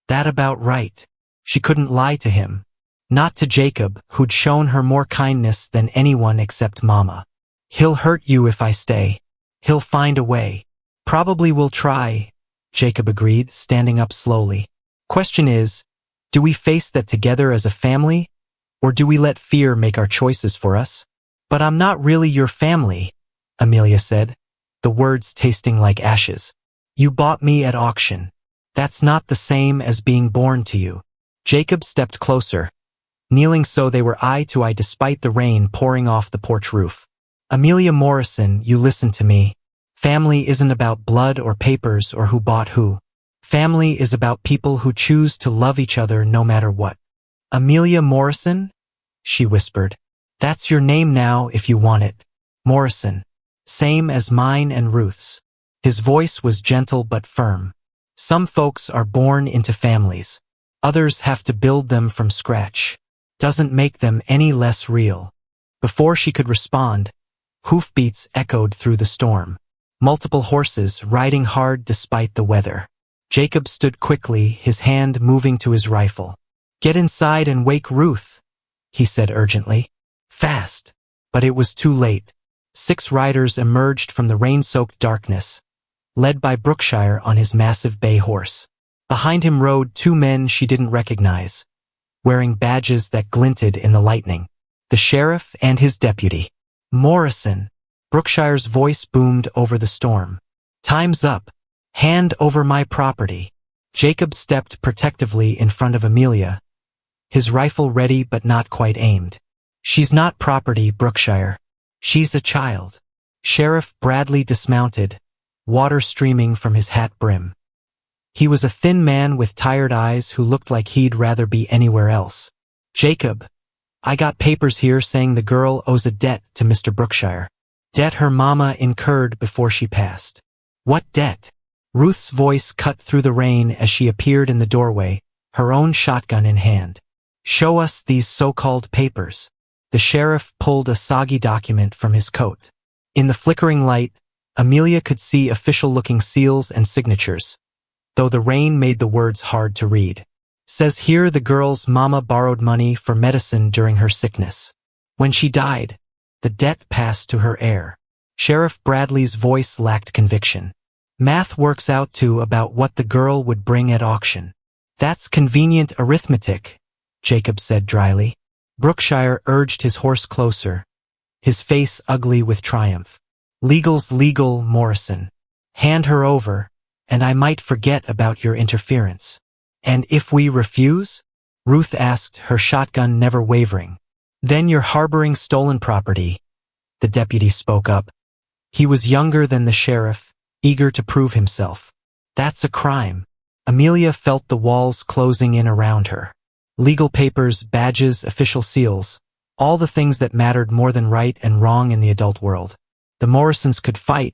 [SPEAKER 1] That about right. She couldn't lie to him. Not to Jacob, who'd shown her more kindness than anyone except Mama. He'll hurt you if I stay. He'll find a way. Probably will try, Jacob agreed, standing up slowly. Question is, do we face that together as a family, or do we let fear make our choices for us? But I'm not really your family, Amelia said, the words tasting like ashes. You bought me at auction. That's not the same as being born to you. Jacob stepped closer, kneeling so they were eye to eye despite the rain pouring off the porch roof. Amelia Morrison, you listen to me. Family isn't about blood or papers or who bought who. Family is about people who choose to love each other no matter what. Amelia Morrison? She whispered. That's your name now if you want it. Morrison. Same as mine and Ruth's. His voice was gentle but firm. Some folks are born into families. Others have to build them from scratch. Doesn't make them any less real. Before she could respond, hoofbeats echoed through the storm. Multiple horses riding hard despite the weather. Jacob stood quickly, his hand moving to his rifle. Get inside and wake Ruth, he said urgently. Fast. But it was too late. 6 riders emerged from the rain-soaked darkness, led by Brookshire on his massive bay horse. Behind him rode 2 men she didn't recognize, wearing badges that glinted in the lightning. The sheriff and his deputy. Morrison. Brookshire's voice boomed over the storm. Time's up. Hand over my property. Jacob stepped protectively in front of Amelia, his rifle ready but not quite aimed. She's not property, Brookshire. She's a child. Sheriff Bradley dismounted, water streaming from his hat brim. He was a thin man with tired eyes who looked like he'd rather be anywhere else. Jacob, I got papers here saying the girl owes a debt to Mr. Brookshire. Debt her mama incurred before she passed. What debt? Ruth's voice cut through the rain as she appeared in the doorway, her own shotgun in hand. Show us these so-called papers. The sheriff pulled a soggy document from his coat. In the flickering light, Amelia could see official-looking seals and signatures, though the rain made the words hard to read. Says here the girl's mama borrowed money for medicine during her sickness. When she died, the debt passed to her heir. Sheriff Bradley's voice lacked conviction. Math works out to about what the girl would bring at auction. That's convenient arithmetic, Jacob said dryly. Brookshire urged his horse closer, his face ugly with triumph. Legal's legal, Morrison. Hand her over, and I might forget about your interference. And if we refuse? Ruth asked, her shotgun never wavering. Then you're harboring stolen property, the deputy spoke up. He was younger than the sheriff, eager to prove himself. That's a crime. Amelia felt the walls closing in around her. Legal papers, badges, official seals, all the things that mattered more than right and wrong in the adult world. The Morrisons could fight,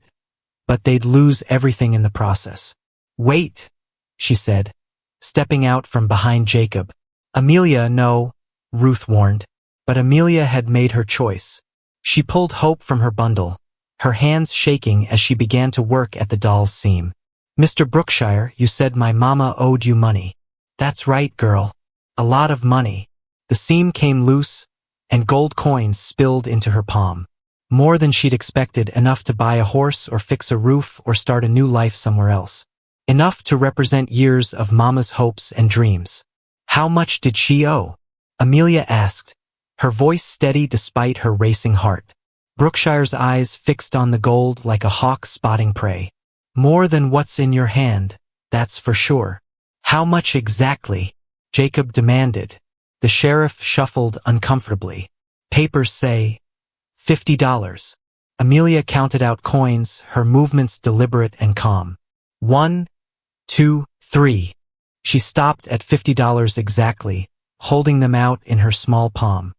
[SPEAKER 1] but they'd lose everything in the process. Wait, she said, stepping out from behind Jacob. Amelia, no, Ruth warned. But Amelia had made her choice. She pulled hope from her bundle, her hands shaking as she began to work at the doll's seam. Mr. Brookshire, you said my mama owed you money. That's right, girl. A lot of money. The seam came loose, and gold coins spilled into her palm. More than she'd expected, enough to buy a horse or fix a roof or start a new life somewhere else. Enough to represent years of Mama's hopes and dreams. How much did she owe? Amelia asked, her voice steady despite her racing heart. Brookshire's eyes fixed on the gold like a hawk spotting prey. More than what's in your hand, that's for sure. How much exactly? Jacob demanded. The sheriff shuffled uncomfortably. Papers say $50. Amelia counted out coins, her movements deliberate and calm. 1, 2, 3. She stopped at $50 exactly, holding them out in her small palm.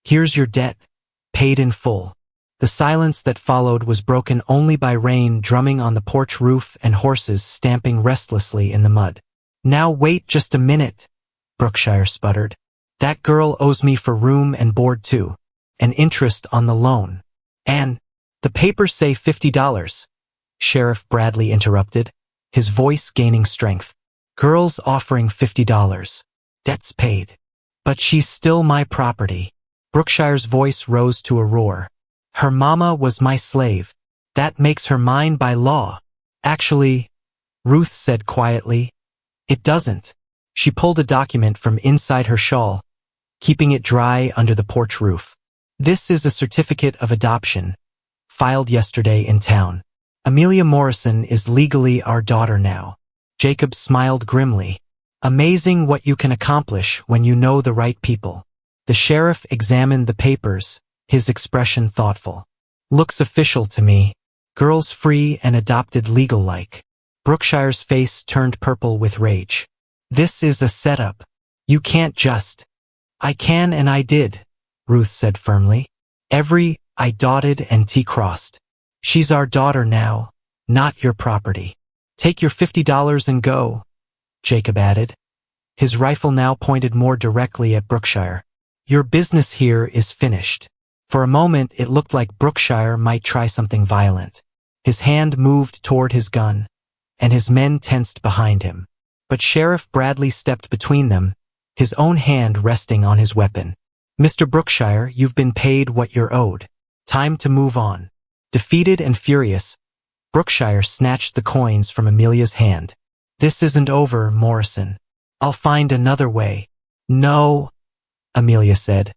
[SPEAKER 1] Here's your debt, paid in full. The silence that followed was broken only by rain drumming on the porch roof and horses stamping restlessly in the mud. Now wait just a minute, Brookshire sputtered. That girl owes me for room and board too, and interest on the loan. And the papers say $50, Sheriff Bradley interrupted, his voice gaining strength. Girls offering $50. Debts paid. But she's still my property. Brookshire's voice rose to a roar. Her mama was my slave. That makes her mine by law. Actually, Ruth said quietly, it doesn't. She pulled a document from inside her shawl, keeping it dry under the porch roof. This is a certificate of adoption, filed yesterday in town. Amelia Morrison is legally our daughter now. Jacob smiled grimly. Amazing what you can accomplish when you know the right people. The sheriff examined the papers, his expression thoughtful. Looks official to me. Girls free and adopted legal-like. Brookshire's face turned purple with rage. This is a setup. You can't just. I can and I did, Ruth said firmly. Every I dotted and T crossed. She's our daughter now, not your property. Take your $50 and go, Jacob added. His rifle now pointed more directly at Brookshire. Your business here is finished. For a moment it looked like Brookshire might try something violent. His hand moved toward his gun, and his men tensed behind him. But Sheriff Bradley stepped between them, his own hand resting on his weapon. Mr. Brookshire, you've been paid what you're owed. Time to move on. Defeated and furious, Brookshire snatched the coins from Amelia's hand. This isn't over, Morrison. I'll find another way. No, Amelia said,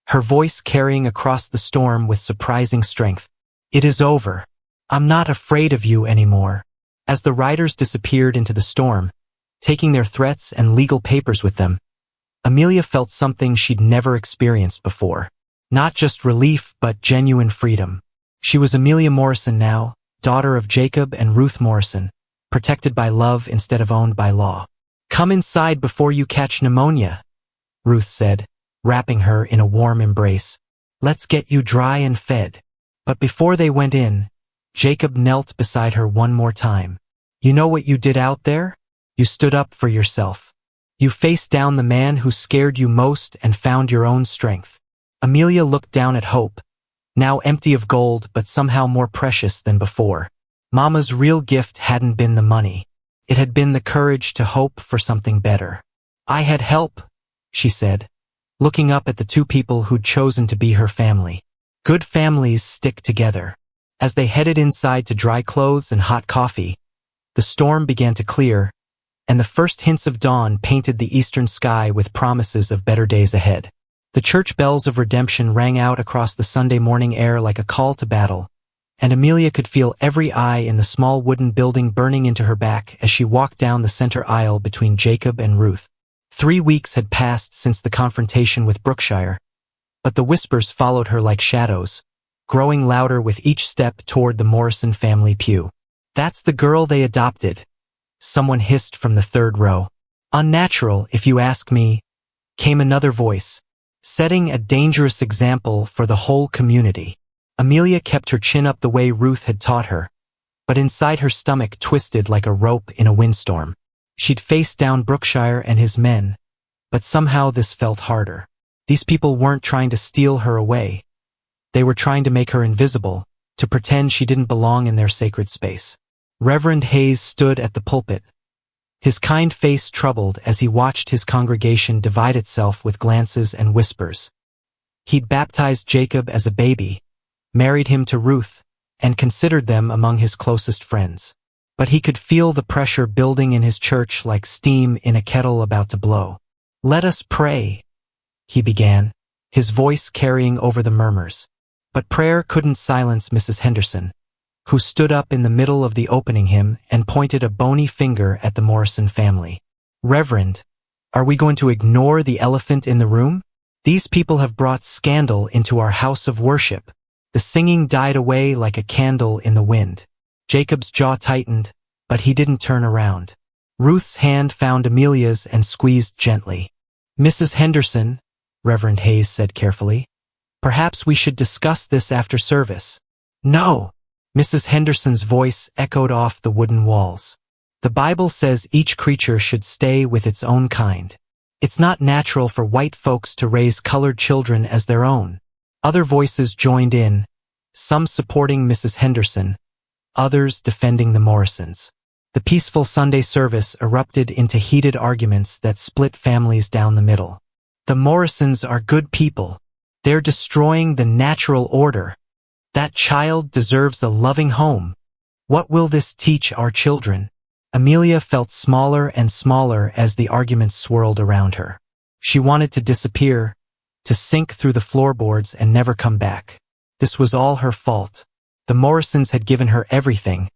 [SPEAKER 1] her voice carrying across the storm with surprising strength. It is over. I'm not afraid of you anymore. As the riders disappeared into the storm, taking their threats and legal papers with them, Amelia felt something she'd never experienced before. Not just relief, but genuine freedom. She was Amelia Morrison now, daughter of Jacob and Ruth Morrison, protected by love instead of owned by law. Come inside before you catch pneumonia, Ruth said, wrapping her in a warm embrace. Let's get you dry and fed. But before they went in, Jacob knelt beside her one more time. You know what you did out there? You stood up for yourself. You faced down the man who scared you most and found your own strength. Amelia looked down at Hope, now empty of gold but somehow more precious than before. Mama's real gift hadn't been the money. It had been the courage to hope for something better. I had help, she said, looking up at the two people who'd chosen to be her family. Good families stick together. As they headed inside to dry clothes and hot coffee, the storm began to clear, and the first hints of dawn painted the eastern sky with promises of better days ahead. The church bells of redemption rang out across the Sunday morning air like a call to battle, and Amelia could feel every eye in the small wooden building burning into her back as she walked down the center aisle between Jacob and Ruth. 3 weeks had passed since the confrontation with Brookshire, but the whispers followed her like shadows, growing louder with each step toward the Morrison family pew. That's the girl they adopted, someone hissed from the third row. Unnatural, if you ask me, came another voice, setting a dangerous example for the whole community. Amelia kept her chin up the way Ruth had taught her, but inside her stomach twisted like a rope in a windstorm. She'd faced down Brookshire and his men, but somehow this felt harder. These people weren't trying to steal her away. They were trying to make her invisible, to pretend she didn't belong in their sacred space. Reverend Hayes stood at the pulpit, his kind face troubled as he watched his congregation divide itself with glances and whispers. He'd baptized Jacob as a baby, married him to Ruth, and considered them among his closest friends. But he could feel the pressure building in his church like steam in a kettle about to blow. Let us pray, he began, his voice carrying over the murmurs. But prayer couldn't silence Mrs. Henderson, who stood up in the middle of the opening hymn and pointed a bony finger at the Morrison family. Reverend, are we going to ignore the elephant in the room? These people have brought scandal into our house of worship. The singing died away like a candle in the wind. Jacob's jaw tightened, but he didn't turn around. Ruth's hand found Amelia's and squeezed gently. Mrs. Henderson, Reverend Hayes said carefully, perhaps we should discuss this after service. No, Mrs. Henderson's voice echoed off the wooden walls. The Bible says each creature should stay with its own kind. It's not natural for white folks to raise colored children as their own. Other voices joined in, some supporting Mrs. Henderson, others defending the Morrisons. The peaceful Sunday service erupted into heated arguments that split families down the middle. The Morrisons are good people. They're destroying the natural order. That child deserves a loving home. What will this teach our children? Amelia felt smaller and smaller as the arguments swirled around her. She wanted to disappear, to sink through the floorboards and never come back. This was all her fault. The Morrisons had given her everything,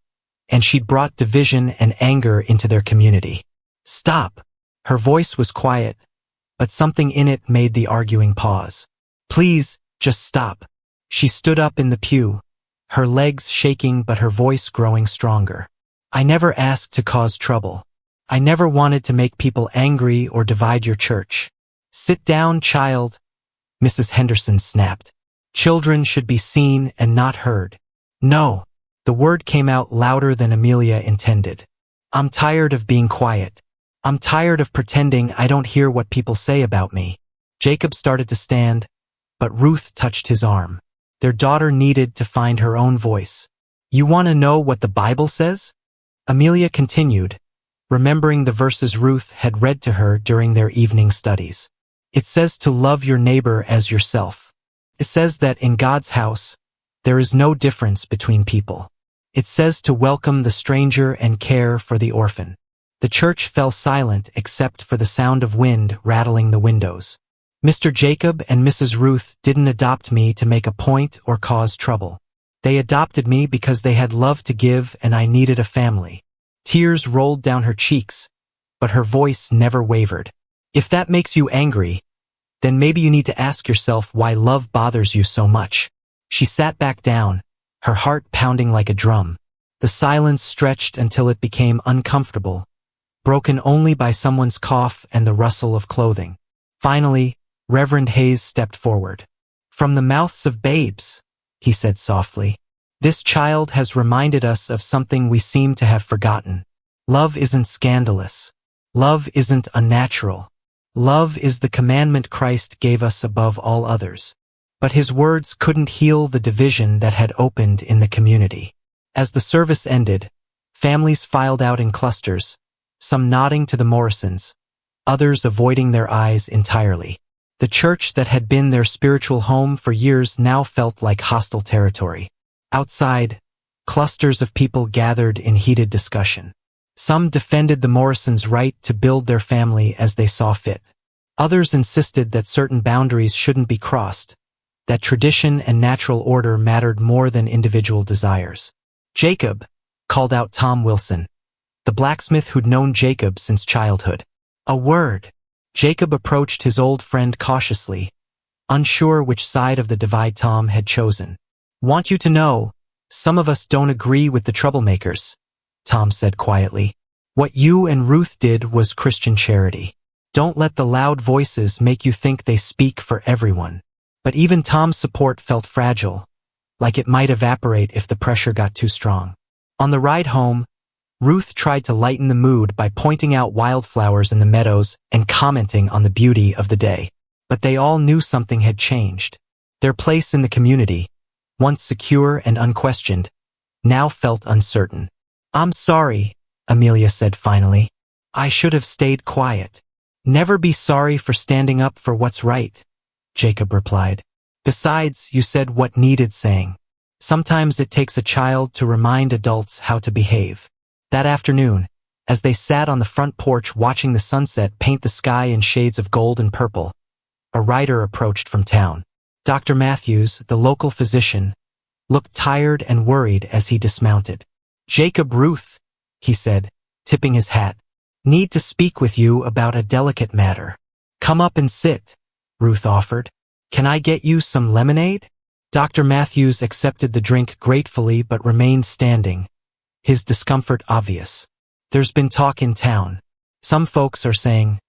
[SPEAKER 1] and she'd brought division and anger into their community. Stop! Her voice was quiet, but something in it made the arguing pause. Please, just stop. She stood up in the pew, her legs shaking but her voice growing stronger. I never asked to cause trouble. I never wanted to make people angry or divide your church. Sit down, child, Mrs. Henderson snapped. Children should be seen and not heard. No. The word came out louder than Amelia intended. I'm tired of being quiet. I'm tired of pretending I don't hear what people say about me. Jacob started to stand, but Ruth touched his arm. Their daughter needed to find her own voice. You want to know what the Bible says? Amelia continued, remembering the verses Ruth had read to her during their evening studies. It says to love your neighbor as yourself. It says that in God's house, there is no difference between people. It says to welcome the stranger and care for the orphan. The church fell silent except for the sound of wind rattling the windows. Mr. Jacob and Mrs. Ruth didn't adopt me to make a point or cause trouble. They adopted me because they had love to give and I needed a family. Tears rolled down her cheeks, but her voice never wavered. If that makes you angry, then maybe you need to ask yourself why love bothers you so much. She sat back down, her heart pounding like a drum. The silence stretched until it became uncomfortable, broken only by someone's cough and the rustle of clothing. Finally, Reverend Hayes stepped forward. From the mouths of babes, he said softly. This child has reminded us of something we seem to have forgotten. Love isn't scandalous. Love isn't unnatural. Love is the commandment Christ gave us above all others. But his words couldn't heal the division that had opened in the community. As the service ended, families filed out in clusters, some nodding to the Morrisons, others avoiding their eyes entirely. The church that had been their spiritual home for years now felt like hostile territory. Outside, clusters of people gathered in heated discussion. Some defended the Morrisons' right to build their family as they saw fit. Others insisted that certain boundaries shouldn't be crossed, that tradition and natural order mattered more than individual desires. Jacob, called out Tom Wilson, the blacksmith who'd known Jacob since childhood. A word. Jacob approached his old friend cautiously, unsure which side of the divide Tom had chosen. Want you to know, some of us don't agree with the troublemakers, Tom said quietly. What you and Ruth did was Christian charity. Don't let the loud voices make you think they speak for everyone. But even Tom's support felt fragile, like it might evaporate if the pressure got too strong. On the ride home, Ruth tried to lighten the mood by pointing out wildflowers in the meadows and commenting on the beauty of the day. But they all knew something had changed. Their place in the community, once secure and unquestioned, now felt uncertain. I'm sorry, Amelia said finally. I should have stayed quiet. Never be sorry for standing up for what's right, Jacob replied. Besides, you said what needed saying. Sometimes it takes a child to remind adults how to behave. That afternoon, as they sat on the front porch watching the sunset paint the sky in shades of gold and purple, a rider approached from town. Dr. Matthews, the local physician, looked tired and worried as he dismounted. Jacob Ruth, he said, tipping his hat, need to speak with you about a delicate matter. Come up and sit, Ruth offered. Can I get you some lemonade? Dr. Matthews accepted the drink gratefully but remained standing, his discomfort obvious. There's been talk in town. Some folks are saying,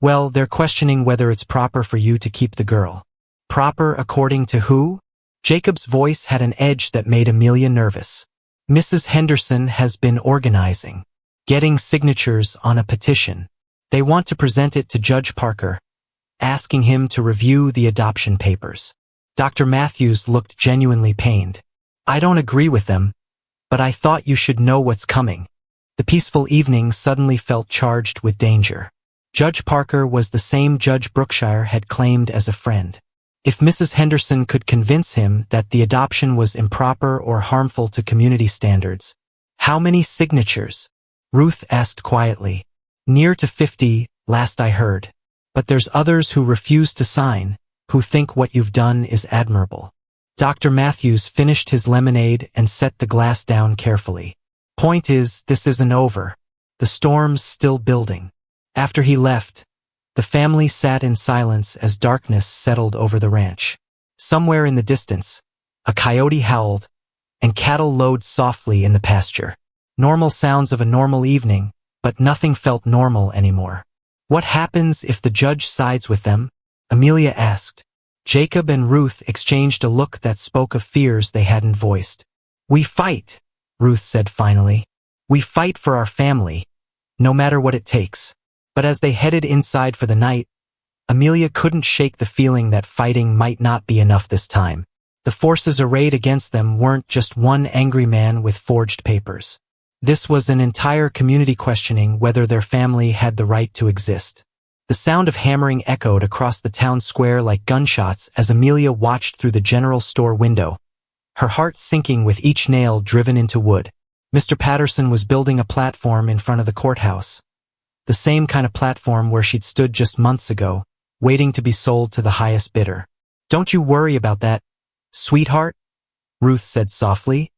[SPEAKER 1] well, they're questioning whether it's proper for you to keep the girl. Proper according to who? Jacob's voice had an edge that made Amelia nervous. Mrs. Henderson has been organizing, getting signatures on a petition. They want to present it to Judge Parker, asking him to review the adoption papers. Dr. Matthews looked genuinely pained. I don't agree with them, but I thought you should know what's coming. The The peaceful evening suddenly felt charged with danger. Judge Parker was the same Judge Brookshire had claimed as a friend. If Mrs. Henderson could convince him that the adoption was improper or harmful to community standards. How many signatures? Ruth asked quietly. Near to 50, last I heard. But there's others who refuse to sign, who think what you've done is admirable. Dr. Matthews finished his lemonade and set the glass down carefully. Point is, this isn't over. The storm's still building. After he left, the family sat in silence as darkness settled over the ranch. Somewhere in the distance, a coyote howled, and cattle lowed softly in the pasture. Normal sounds of a normal evening, but nothing felt normal anymore. What happens if the judge sides with them? Amelia asked. Jacob and Ruth exchanged a look that spoke of fears they hadn't voiced. We fight, Ruth said finally. We fight for our family, no matter what it takes. But as they headed inside for the night, Amelia couldn't shake the feeling that fighting might not be enough this time. The forces arrayed against them weren't just one angry man with forged papers. This was an entire community questioning whether their family had the right to exist. The sound of hammering echoed across the town square like gunshots as Amelia watched through the general store window, her heart sinking with each nail driven into wood. Mr. Patterson was building a platform in front of the courthouse. The same kind of platform where she'd stood just months ago, waiting to be sold to the highest bidder. Don't you worry about that, sweetheart, Ruth said softly,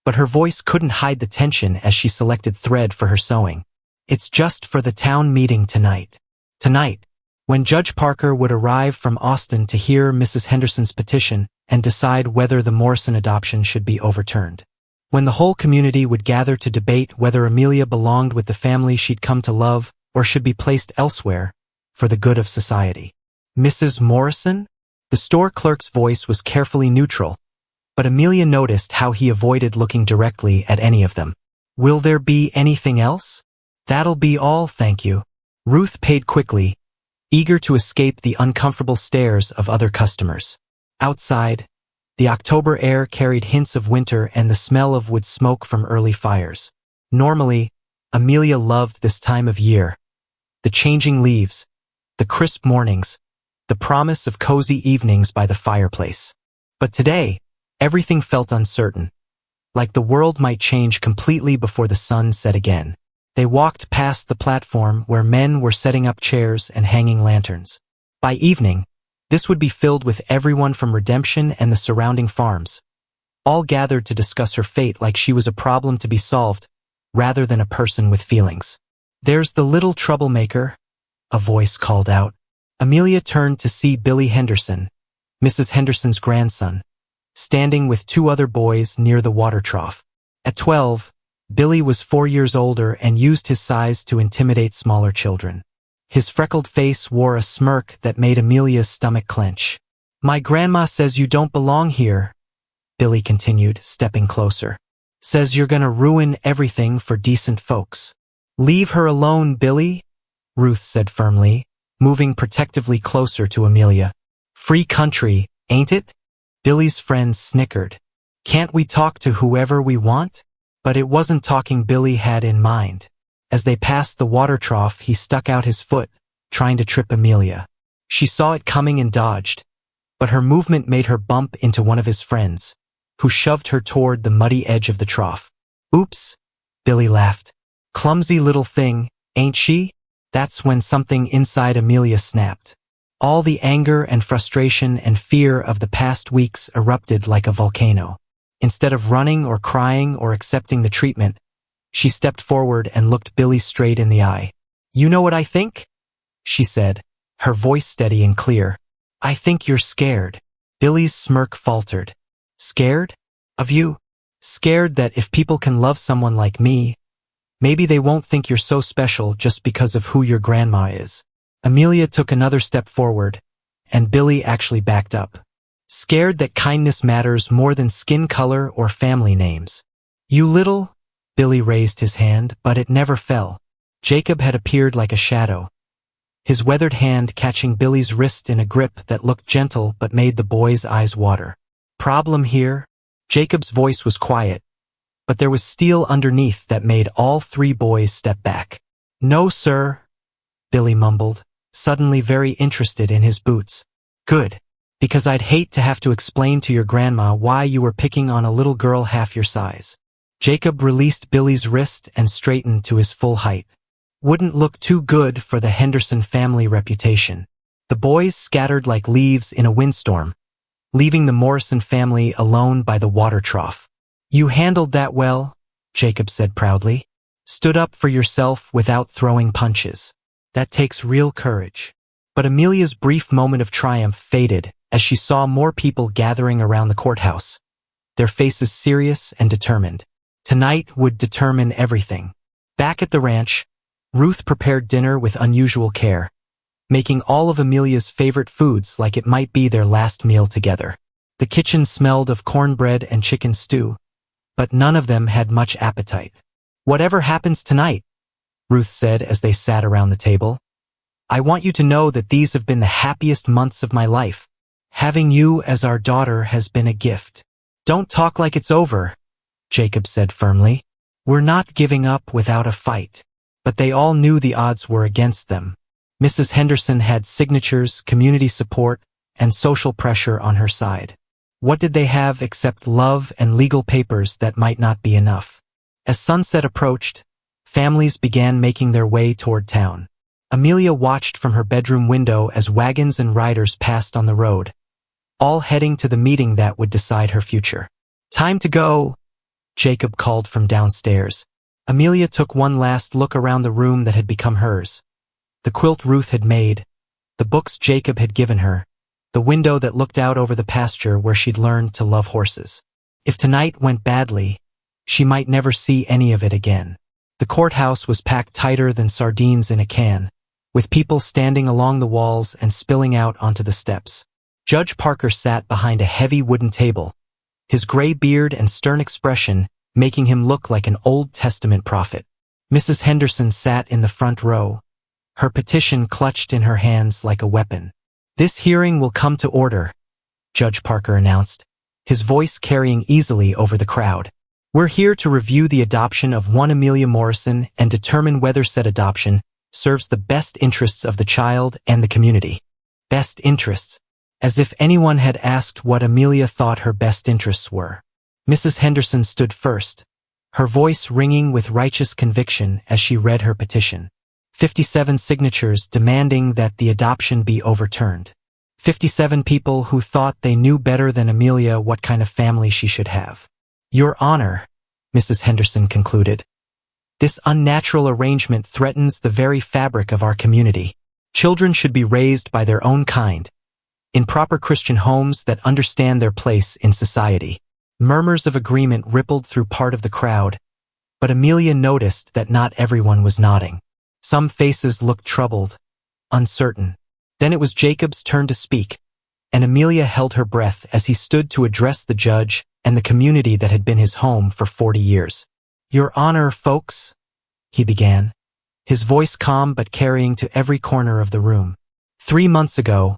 [SPEAKER 1] but her voice couldn't hide the tension as she selected thread for her sewing. It's just for the town meeting tonight. Tonight, when Judge Parker would arrive from Austin to hear Mrs. Henderson's petition and decide whether the Morrison adoption should be overturned. When the whole community would gather to debate whether Amelia belonged with the family she'd come to love or should be placed elsewhere for the good of society. Mrs. Morrison? The store clerk's voice was carefully neutral, but Amelia noticed how he avoided looking directly at any of them. Will there be anything else? That'll be all, thank you. Ruth paid quickly, eager to escape the uncomfortable stares of other customers. Outside, the October air carried hints of winter and the smell of wood smoke from early fires. Normally, Amelia loved this time of year. The changing leaves, the crisp mornings, the promise of cozy evenings by the fireplace. But today, everything felt uncertain, like the world might change completely before the sun set again. They walked past the platform where men were setting up chairs and hanging lanterns. By evening, this would be filled with everyone from Redemption and the surrounding farms, all gathered to discuss her fate like she was a problem to be solved, rather than a person with feelings. There's the little troublemaker, a voice called out. Amelia turned to see Billy Henderson, Mrs. Henderson's grandson, standing with two other boys near the water trough. At 12, Billy was 4 years older and used his size to intimidate smaller children. His freckled face wore a smirk that made Amelia's stomach clench. My grandma says you don't belong here, Billy continued, stepping closer. Says you're gonna ruin everything for decent folks. Leave her alone, Billy, Ruth said firmly, moving protectively closer to Amelia. Free country, ain't it? Billy's friends snickered. Can't we talk to whoever we want? But it wasn't talking Billy had in mind. As they passed the water trough, he stuck out his foot, trying to trip Amelia. She saw it coming and dodged, but her movement made her bump into one of his friends, who shoved her toward the muddy edge of the trough. Oops, Billy laughed. Clumsy little thing, ain't she? That's when something inside Amelia snapped. All the anger and frustration and fear of the past weeks erupted like a volcano. Instead of running or crying or accepting the treatment, she stepped forward and looked Billy straight in the eye. You know what I think? She said, her voice steady and clear. I think you're scared. Billy's smirk faltered. Scared? Of you? Scared that if people can love someone like me, maybe they won't think you're so special just because of who your grandma is. Amelia took another step forward, and Billy actually backed up. Scared that kindness matters more than skin color or family names. You little... Billy raised his hand, but it never fell. Jacob had appeared like a shadow, his weathered hand catching Billy's wrist in a grip that looked gentle but made the boy's eyes water. Problem here? Jacob's voice was quiet, but there was steel underneath that made all three boys step back. "No, sir," Billy mumbled, suddenly very interested in his boots. "Good, because I'd hate to have to explain to your grandma why you were picking on a little girl half your size." Jacob released Billy's wrist and straightened to his full height. Wouldn't look too good for the Henderson family reputation. The boys scattered like leaves in a windstorm, leaving the Morrison family alone by the water trough. "You handled that well," Jacob said proudly. "Stood up for yourself without throwing punches. That takes real courage." But Amelia's brief moment of triumph faded as she saw more people gathering around the courthouse, their faces serious and determined. Tonight would determine everything. Back at the ranch, Ruth prepared dinner with unusual care, making all of Amelia's favorite foods like it might be their last meal together. The kitchen smelled of cornbread and chicken stew, but none of them had much appetite. "Whatever happens tonight," Ruth said as they sat around the table, "I want you to know that these have been the happiest months of my life. Having you as our daughter has been a gift." "Don't talk like it's over," Jacob said firmly. "We're not giving up without a fight." But they all knew the odds were against them. Mrs. Henderson had signatures, community support, and social pressure on her side. What did they have except love and legal papers that might not be enough? As sunset approached, families began making their way toward town. Amelia watched from her bedroom window as wagons and riders passed on the road, all heading to the meeting that would decide her future. "Time to go," Jacob called from downstairs. Amelia took one last look around the room that had become hers. The quilt Ruth had made, the books Jacob had given her, the window that looked out over the pasture where she'd learned to love horses. If tonight went badly, she might never see any of it again. The courthouse was packed tighter than sardines in a can, with people standing along the walls and spilling out onto the steps. Judge Parker sat behind a heavy wooden table, his gray beard and stern expression making him look like an Old Testament prophet. Mrs. Henderson sat in the front row, her petition clutched in her hands like a weapon. "This hearing will come to order," Judge Parker announced, his voice carrying easily over the crowd. "We're here to review the adoption of one Amelia Morrison and determine whether said adoption serves the best interests of the child and the community." Best interests. As if anyone had asked what Amelia thought her best interests were. Mrs. Henderson stood first, her voice ringing with righteous conviction as she read her petition. 57 signatures demanding that the adoption be overturned. 57 people who thought they knew better than Amelia what kind of family she should have. "Your Honor," Mrs. Henderson concluded, "this unnatural arrangement threatens the very fabric of our community. Children should be raised by their own kind, in proper Christian homes that understand their place in society." Murmurs of agreement rippled through part of the crowd, but Amelia noticed that not everyone was nodding. Some faces looked troubled, uncertain. Then it was Jacob's turn to speak, and Amelia held her breath as he stood to address the judge and the community that had been his home for 40 years. "Your Honor, folks," he began, his voice calm but carrying to every corner of the room. "3 months ago,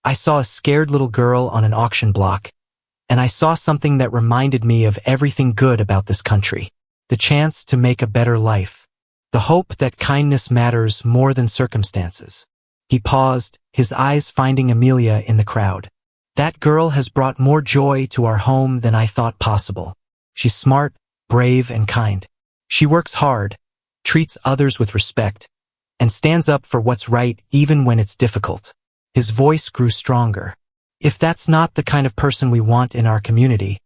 [SPEAKER 1] I saw a scared little girl on an auction block, and I saw something that reminded me of everything good about this country. The chance to make a better life. The hope that kindness matters more than circumstances." He paused, his eyes finding Amelia in the crowd. "That girl has brought more joy to our home than I thought possible. She's smart, brave, and kind. She works hard, treats others with respect, and stands up for what's right even when it's difficult." His voice grew stronger. "If that's not the kind of person we want in our community,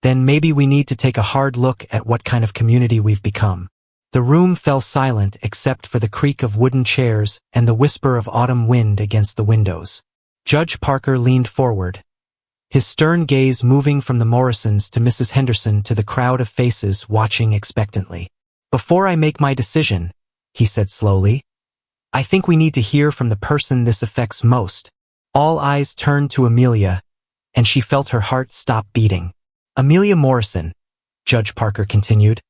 [SPEAKER 1] then maybe we need to take a hard look at what kind of community we've become." The room fell silent except for the creak of wooden chairs and the whisper of autumn wind against the windows. Judge Parker leaned forward, his stern gaze moving from the Morrisons to Mrs. Henderson to the crowd of faces watching expectantly. "Before I make my decision," he said slowly, "I think we need to hear from the person this affects most." All eyes turned to Amelia, and she felt her heart stop beating. "Amelia Morrison," Judge Parker continued,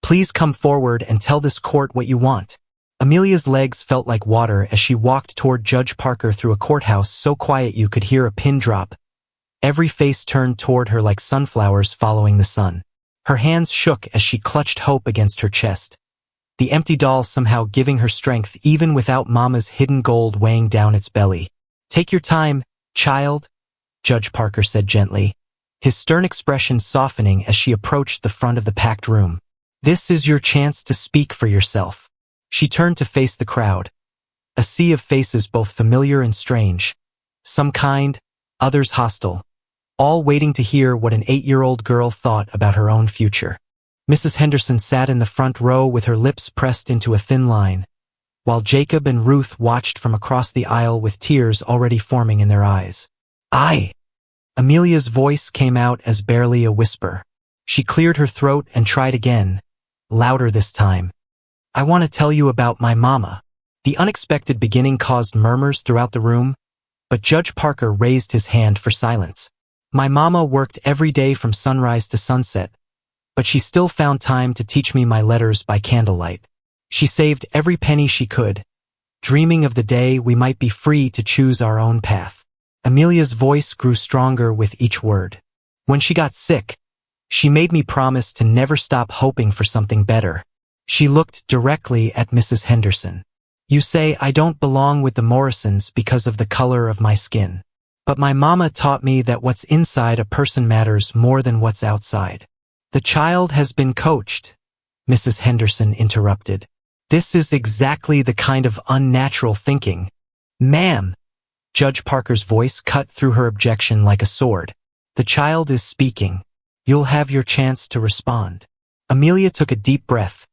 [SPEAKER 1] "please come forward and tell this court what you want." Amelia's legs felt like water as she walked toward Judge Parker through a courthouse so quiet you could hear a pin drop. Every face turned toward her like sunflowers following the sun. Her hands shook as she clutched Hope against her chest, the empty doll somehow giving her strength even without Mama's hidden gold weighing down its belly. "Take your time, child," Judge Parker said gently, his stern expression softening as she approached the front of the packed room. "This is your chance to speak for yourself." She turned to face the crowd, a sea of faces both familiar and strange, some kind, others hostile, all waiting to hear what an 8-year-old girl thought about her own future. Mrs. Henderson sat in the front row with her lips pressed into a thin line, while Jacob and Ruth watched from across the aisle with tears already forming in their eyes. Amelia's voice came out as barely a whisper. She cleared her throat and tried again, louder this time. "I want to tell you about my mama." The unexpected beginning caused murmurs throughout the room, but Judge Parker raised his hand for silence. "My mama worked every day from sunrise to sunset, but she still found time to teach me my letters by candlelight. She saved every penny she could, dreaming of the day we might be free to choose our own path." Amelia's voice grew stronger with each word. "When she got sick, she made me promise to never stop hoping for something better." She looked directly at Mrs. Henderson. "You say I don't belong with the Morrisons because of the color of my skin. But my mama taught me that what's inside a person matters more than what's outside." "The child has been coached," Mrs. Henderson interrupted. "This is exactly the kind of unnatural thinking." "Ma'am," Judge Parker's voice cut through her objection like a sword. "The child is speaking. You'll have your chance to respond." Amelia took a deep breath,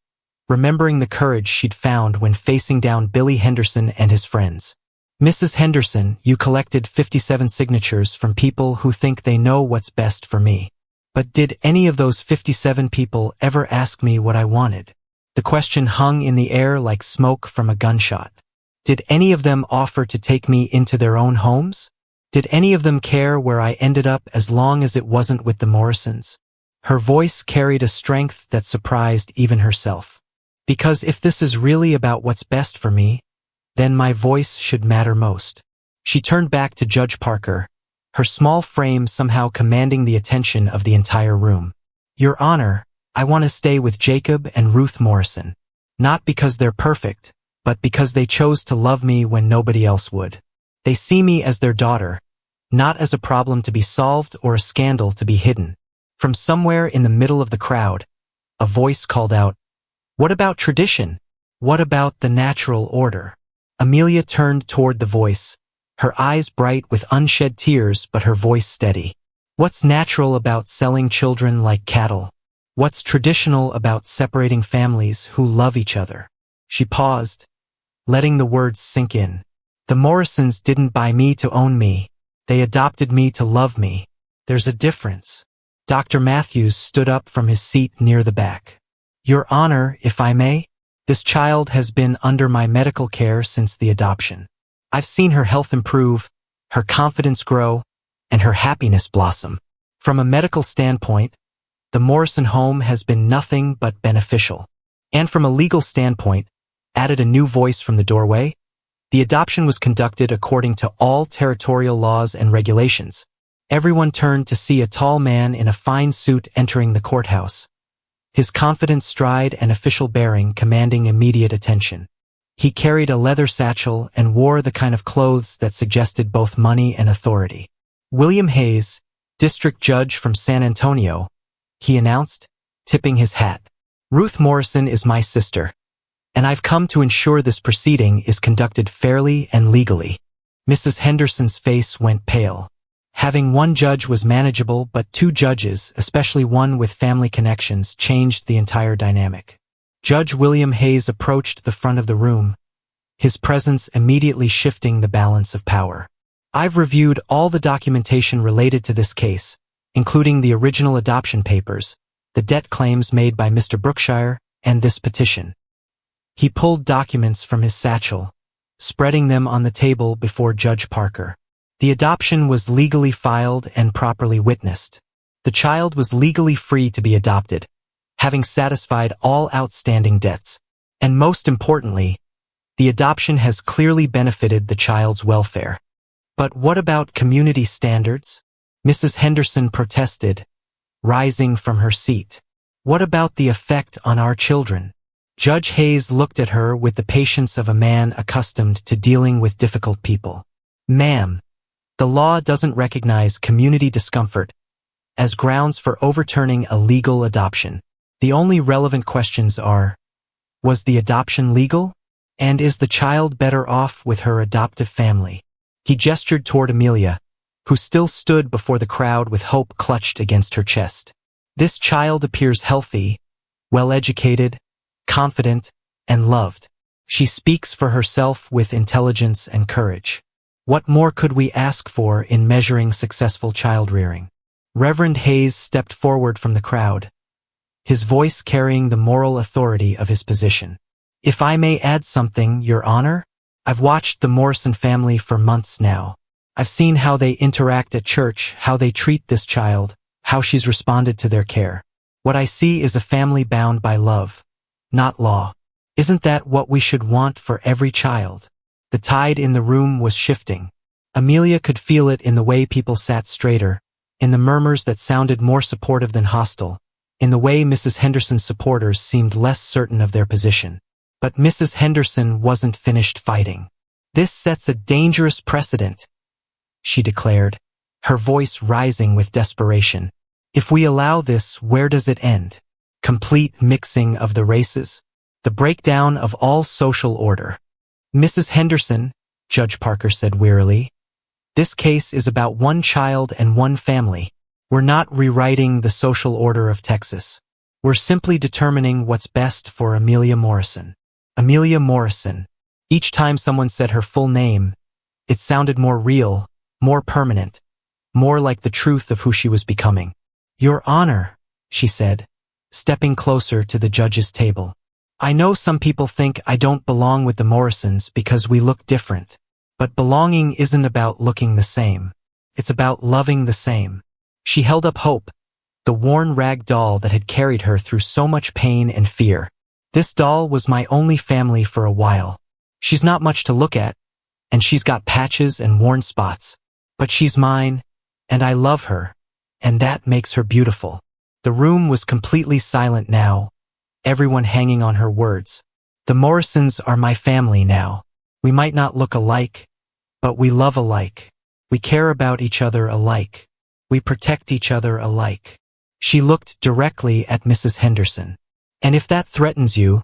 [SPEAKER 1] remembering the courage she'd found when facing down Billy Henderson and his friends. "Mrs. Henderson, you collected 57 signatures from people who think they know what's best for me. But did any of those 57 people ever ask me what I wanted?" The question hung in the air like smoke from a gunshot. "Did any of them offer to take me into their own homes? Did any of them care where I ended up as long as it wasn't with the Morrisons?" Her voice carried a strength that surprised even herself. "Because if this is really about what's best for me, then my voice should matter most." She turned back to Judge Parker, her small frame somehow commanding the attention of the entire room. "Your Honor, I want to stay with Jacob and Ruth Morrison. Not because they're perfect, but because they chose to love me when nobody else would. They see me as their daughter, not as a problem to be solved or a scandal to be hidden." From somewhere in the middle of the crowd, a voice called out, "What about tradition? What about the natural order?" Amelia turned toward the voice, her eyes bright with unshed tears but her voice steady. "What's natural about selling children like cattle? What's traditional about separating families who love each other?" She paused, letting the words sink in. "The Morrisons didn't buy me to own me. They adopted me to love me. There's a difference." Dr. Matthews stood up from his seat near the back. "Your Honor, if I may, this child has been under my medical care since the adoption. I've seen her health improve, her confidence grow, and her happiness blossom. From a medical standpoint, the Morrison home has been nothing but beneficial. And from a legal standpoint," added a new voice from the doorway, "the adoption was conducted according to all territorial laws and regulations." Everyone turned to see a tall man in a fine suit entering the courthouse, his confident stride and official bearing commanding immediate attention. He carried a leather satchel and wore the kind of clothes that suggested both money and authority. "William Hayes, district judge from San Antonio," he announced, tipping his hat. "Ruth Morrison is my sister, and I've come to ensure this proceeding is conducted fairly and legally." Mrs. Henderson's face went pale. Having one judge was manageable, but two judges, especially one with family connections, changed the entire dynamic. Judge William Hayes approached the front of the room, his presence immediately shifting the balance of power. "I've reviewed all the documentation related to this case, including the original adoption papers, the debt claims made by Mr. Brookshire, and this petition." He pulled documents from his satchel, spreading them on the table before Judge Parker. The adoption was legally filed and properly witnessed. The child was legally free to be adopted, having satisfied all outstanding debts. And most importantly, the adoption has clearly benefited the child's welfare. "But what about community standards?" Mrs. Henderson protested, rising from her seat. What about the effect on our children? Judge Hayes looked at her with the patience of a man accustomed to dealing with difficult people. Ma'am, the law doesn't recognize community discomfort as grounds for overturning a legal adoption. The only relevant questions are, was the adoption legal? And is the child better off with her adoptive family? He gestured toward Amelia, who still stood before the crowd with hope clutched against her chest. This child appears healthy, well-educated, confident, and loved. She speaks for herself with intelligence and courage. What more could we ask for in measuring successful child-rearing? Reverend Hayes stepped forward from the crowd, his voice carrying the moral authority of his position. If I may add something, Your Honor, I've watched the Morrison family for months now. I've seen how they interact at church, how they treat this child, how she's responded to their care. What I see is a family bound by love, not law. Isn't that what we should want for every child? The tide in the room was shifting. Amelia could feel it in the way people sat straighter, in the murmurs that sounded more supportive than hostile, in the way Mrs. Henderson's supporters seemed less certain of their position. But Mrs. Henderson wasn't finished fighting. This sets a dangerous precedent, she declared, her voice rising with desperation. If we allow this, where does it end? Complete mixing of the races? The breakdown of all social order. Mrs. Henderson, Judge Parker said wearily, this case is about one child and one family. We're not rewriting the social order of Texas. We're simply determining what's best for Amelia Morrison. Amelia Morrison. Each time someone said her full name, it sounded more real, more permanent, more like the truth of who she was becoming. Your Honor, she said, stepping closer to the judge's table. I know some people think I don't belong with the Morrisons because we look different. But belonging isn't about looking the same. It's about loving the same. She held up Hope, the worn rag doll that had carried her through so much pain and fear. This doll was my only family for a while. She's not much to look at, and she's got patches and worn spots. But she's mine, and I love her, and that makes her beautiful. The room was completely silent now, everyone hanging on her words. The Morrisons are my family now. We might not look alike, but we love alike. We care about each other alike. We protect each other alike. She looked directly at Mrs. Henderson. And if that threatens you,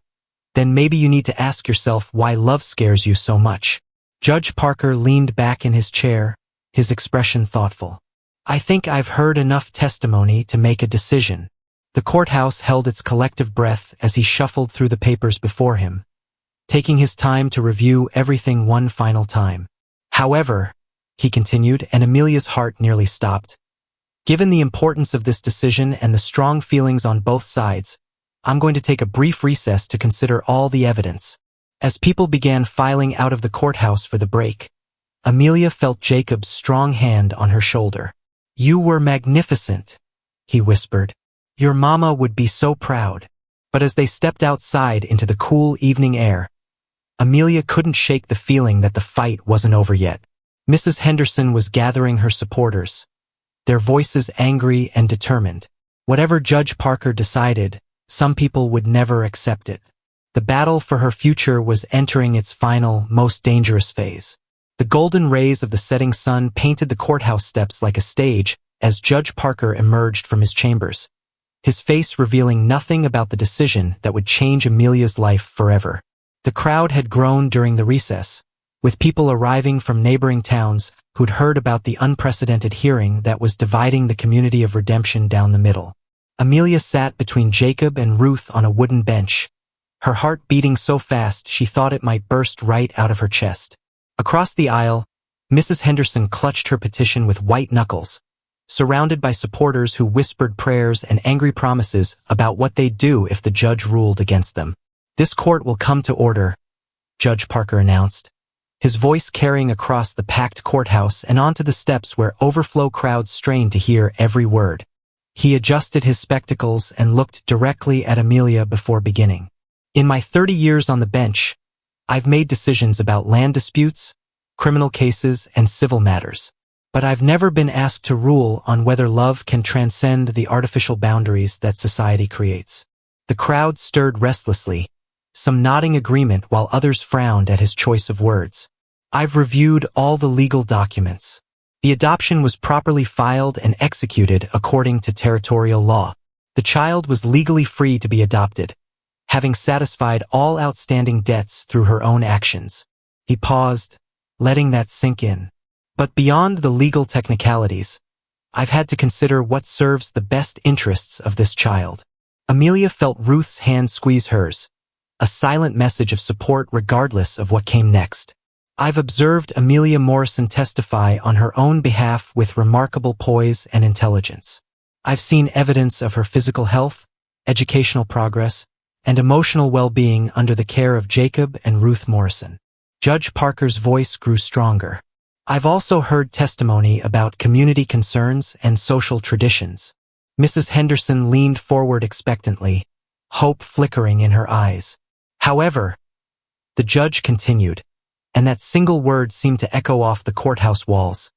[SPEAKER 1] then maybe you need to ask yourself why love scares you so much. Judge Parker leaned back in his chair, his expression thoughtful. I think I've heard enough testimony to make a decision. The courthouse held its collective breath as he shuffled through the papers before him, taking his time to review everything one final time. However, he continued, and Amelia's heart nearly stopped. Given the importance of this decision and the strong feelings on both sides, I'm going to take a brief recess to consider all the evidence. As people began filing out of the courthouse for the break, Amelia felt Jacob's strong hand on her shoulder. You were magnificent, he whispered. Your mama would be so proud. But as they stepped outside into the cool evening air, Amelia couldn't shake the feeling that the fight wasn't over yet. Mrs. Henderson was gathering her supporters, their voices angry and determined. Whatever Judge Parker decided, some people would never accept it. The battle for her future was entering its final, most dangerous phase. The golden rays of the setting sun painted the courthouse steps like a stage as Judge Parker emerged from his chambers, his face revealing nothing about the decision that would change Amelia's life forever. The crowd had grown during the recess, with people arriving from neighboring towns who'd heard about the unprecedented hearing that was dividing the community of Redemption down the middle. Amelia sat between Jacob and Ruth on a wooden bench, her heart beating so fast she thought it might burst right out of her chest. Across the aisle, Mrs. Henderson clutched her petition with white knuckles, surrounded by supporters who whispered prayers and angry promises about what they'd do if the judge ruled against them. This court will come to order, Judge Parker announced, his voice carrying across the packed courthouse and onto the steps where overflow crowds strained to hear every word. He adjusted his spectacles and looked directly at Amelia before beginning. In my 30 years on the bench, I've made decisions about land disputes, criminal cases, and civil matters. But I've never been asked to rule on whether love can transcend the artificial boundaries that society creates. The crowd stirred restlessly, some nodding agreement while others frowned at his choice of words. I've reviewed all the legal documents. The adoption was properly filed and executed according to territorial law. The child was legally free to be adopted, having satisfied all outstanding debts through her own actions. He paused, letting that sink in. But beyond the legal technicalities, I've had to consider what serves the best interests of this child. Amelia felt Ruth's hand squeeze hers, a silent message of support regardless of what came next. I've observed Amelia Morrison testify on her own behalf with remarkable poise and intelligence. I've seen evidence of her physical health, educational progress, and emotional well-being under the care of Jacob and Ruth Morrison. Judge Parker's voice grew stronger. I've also heard testimony about community concerns and social traditions. Mrs. Henderson leaned forward expectantly, hope flickering in her eyes. However, the judge continued, and that single word seemed to echo off the courthouse walls.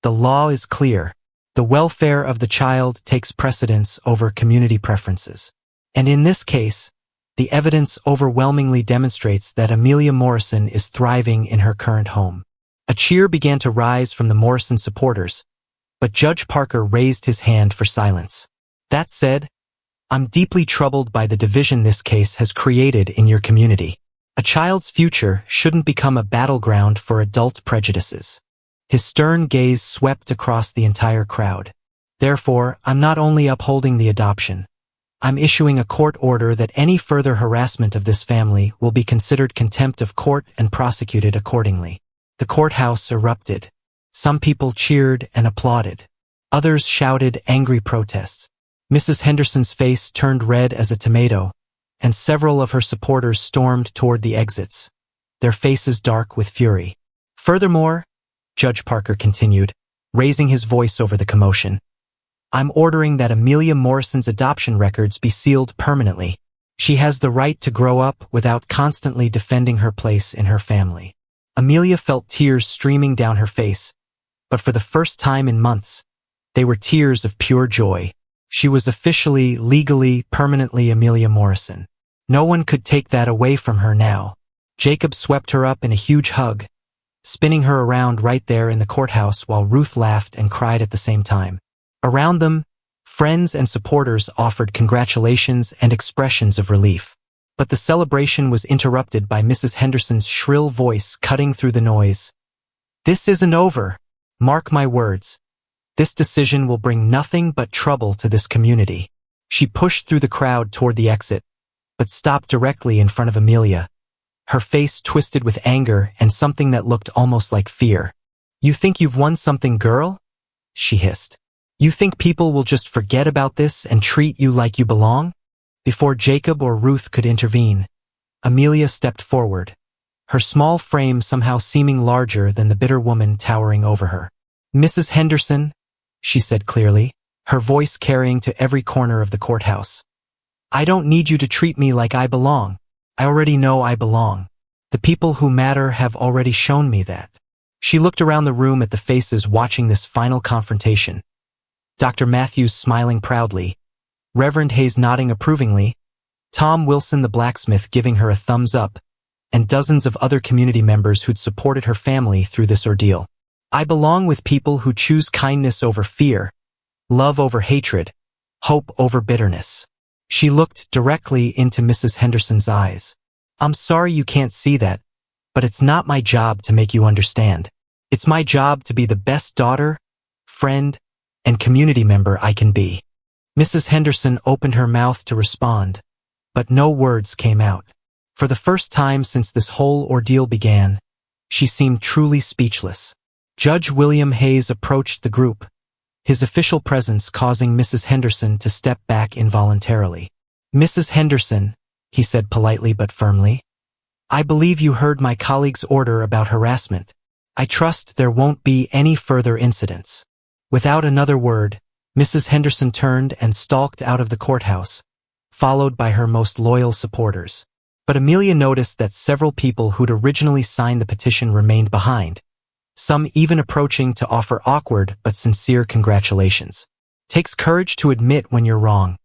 [SPEAKER 1] The law is clear. The welfare of the child takes precedence over community preferences. And in this case, the evidence overwhelmingly demonstrates that Amelia Morrison is thriving in her current home. A cheer began to rise from the Morrison supporters, but Judge Parker raised his hand for silence. That said, I'm deeply troubled by the division this case has created in your community. A child's future shouldn't become a battleground for adult prejudices. His stern gaze swept across the entire crowd. Therefore, I'm not only upholding the adoption, I'm issuing a court order that any further harassment of this family will be considered contempt of court and prosecuted accordingly. The courthouse erupted. Some people cheered and applauded. Others shouted angry protests. Mrs. Henderson's face turned red as a tomato, and several of her supporters stormed toward the exits, their faces dark with fury. Furthermore, Judge Parker continued, raising his voice over the commotion, I'm ordering that Amelia Morrison's adoption records be sealed permanently. She has the right to grow up without constantly defending her place in her family. Amelia felt tears streaming down her face, but for the first time in months, they were tears of pure joy. She was officially, legally, permanently Amelia Morrison. No one could take that away from her now. Jacob swept her up in a huge hug, spinning her around right there in the courthouse while Ruth laughed and cried at the same time. Around them, friends and supporters offered congratulations and expressions of relief. But the celebration was interrupted by Mrs. Henderson's shrill voice cutting through the noise. This isn't over. Mark my words. This decision will bring nothing but trouble to this community. She pushed through the crowd toward the exit, but stopped directly in front of Amelia, her face twisted with anger and something that looked almost like fear. You think you've won something, girl? She hissed. You think people will just forget about this and treat you like you belong? Before Jacob or Ruth could intervene, Amelia stepped forward, her small frame somehow seeming larger than the bitter woman towering over her. Mrs. Henderson, she said clearly, her voice carrying to every corner of the courthouse. I don't need you to treat me like I belong. I already know I belong. The people who matter have already shown me that. She looked around the room at the faces watching this final confrontation. Dr. Matthews smiling proudly, Reverend Hayes nodding approvingly, Tom Wilson the blacksmith giving her a thumbs up, and dozens of other community members who'd supported her family through this ordeal. I belong with people who choose kindness over fear, love over hatred, hope over bitterness. She looked directly into Mrs. Henderson's eyes. I'm sorry you can't see that, but it's not my job to make you understand. It's my job to be the best daughter, friend, and community member I can be. Mrs. Henderson opened her mouth to respond, but no words came out. For the first time since this whole ordeal began, she seemed truly speechless. Judge William Hayes approached the group, his official presence causing Mrs. Henderson to step back involuntarily. Mrs. Henderson, he said politely but firmly, I believe you heard my colleague's order about harassment. I trust there won't be any further incidents. Without another word, Mrs. Henderson turned and stalked out of the courthouse, followed by her most loyal supporters. But Amelia noticed that several people who'd originally signed the petition remained behind, some even approaching to offer awkward but sincere congratulations. Takes courage to admit when you're wrong,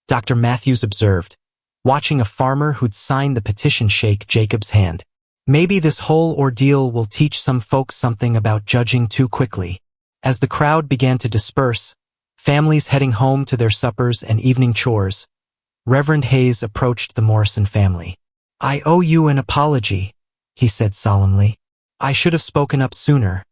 [SPEAKER 1] Dr. Matthews observed, watching a farmer who'd signed the petition shake Jacob's hand. Maybe this whole ordeal will teach some folks something about judging too quickly. As the crowd began to disperse, families heading home to their suppers and evening chores, Reverend Hayes approached the Morrison family. "I owe you an apology," he said solemnly. "I should have spoken up sooner,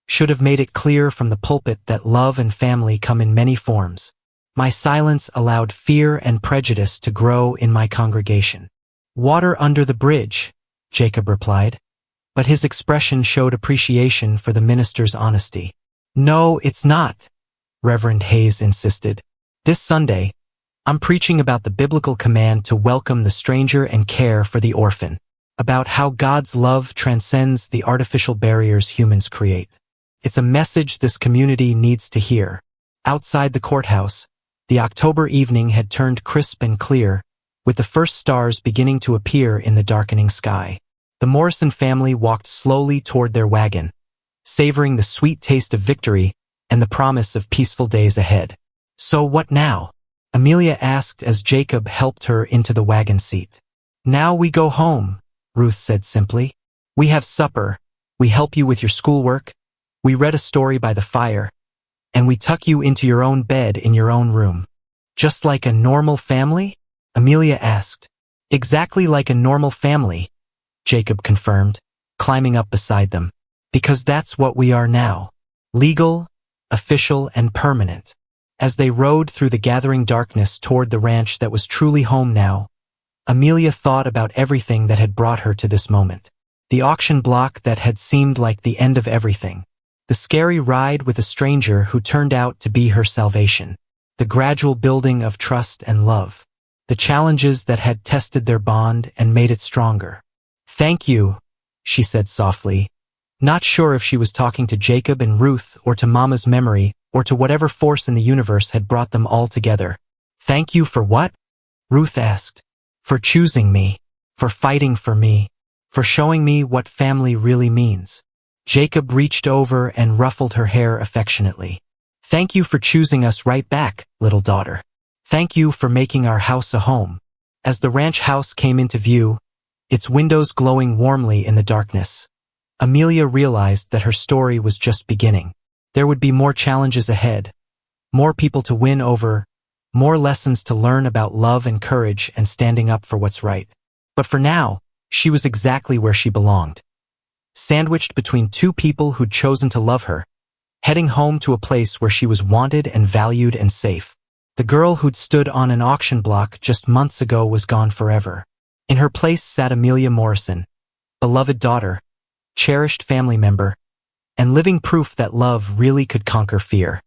[SPEAKER 1] should have made it clear from the pulpit that love and family come in many forms. My silence allowed fear and prejudice to grow in my congregation." "Water under the bridge," Jacob replied, but his expression showed appreciation for the minister's honesty. "No, it's not," Reverend Hayes insisted. "This Sunday, I'm preaching about the biblical command to welcome the stranger and care for the orphan, about how God's love transcends the artificial barriers humans create. It's a message this community needs to hear." Outside the courthouse, the October evening had turned crisp and clear, with the first stars beginning to appear in the darkening sky. The Morrison family walked slowly toward their wagon, savoring the sweet taste of victory and the promise of peaceful days ahead. "So what now?" Amelia asked as Jacob helped her into the wagon seat. "Now we go home," Ruth said simply. "We have supper, we help you with your schoolwork, we read a story by the fire, and we tuck you into your own bed in your own room." "Just like a normal family?" Amelia asked. "Exactly like a normal family," Jacob confirmed, climbing up beside them. "Because that's what we are now. Legal, official, and permanent." As they rode through the gathering darkness toward the ranch that was truly home now, Amelia thought about everything that had brought her to this moment. The auction block that had seemed like the end of everything. The scary ride with a stranger who turned out to be her salvation. The gradual building of trust and love. The challenges that had tested their bond and made it stronger. "Thank you," she said softly, not sure if she was talking to Jacob and Ruth or to Mama's memory or to whatever force in the universe had brought them all together. "Thank you for what?" Ruth asked. "For choosing me, for fighting for me, for showing me what family really means." Jacob reached over and ruffled her hair affectionately. "Thank you for choosing us right back, little daughter. Thank you for making our house a home." As the ranch house came into view, its windows glowing warmly in the darkness, Amelia realized that her story was just beginning. There would be more challenges ahead, more people to win over, more lessons to learn about love and courage and standing up for what's right. But for now, she was exactly where she belonged. Sandwiched between two people who'd chosen to love her, heading home to a place where she was wanted and valued and safe. The girl who'd stood on an auction block just months ago was gone forever. In her place sat Amelia Morrison, beloved daughter, cherished family member, and living proof that love really could conquer fear.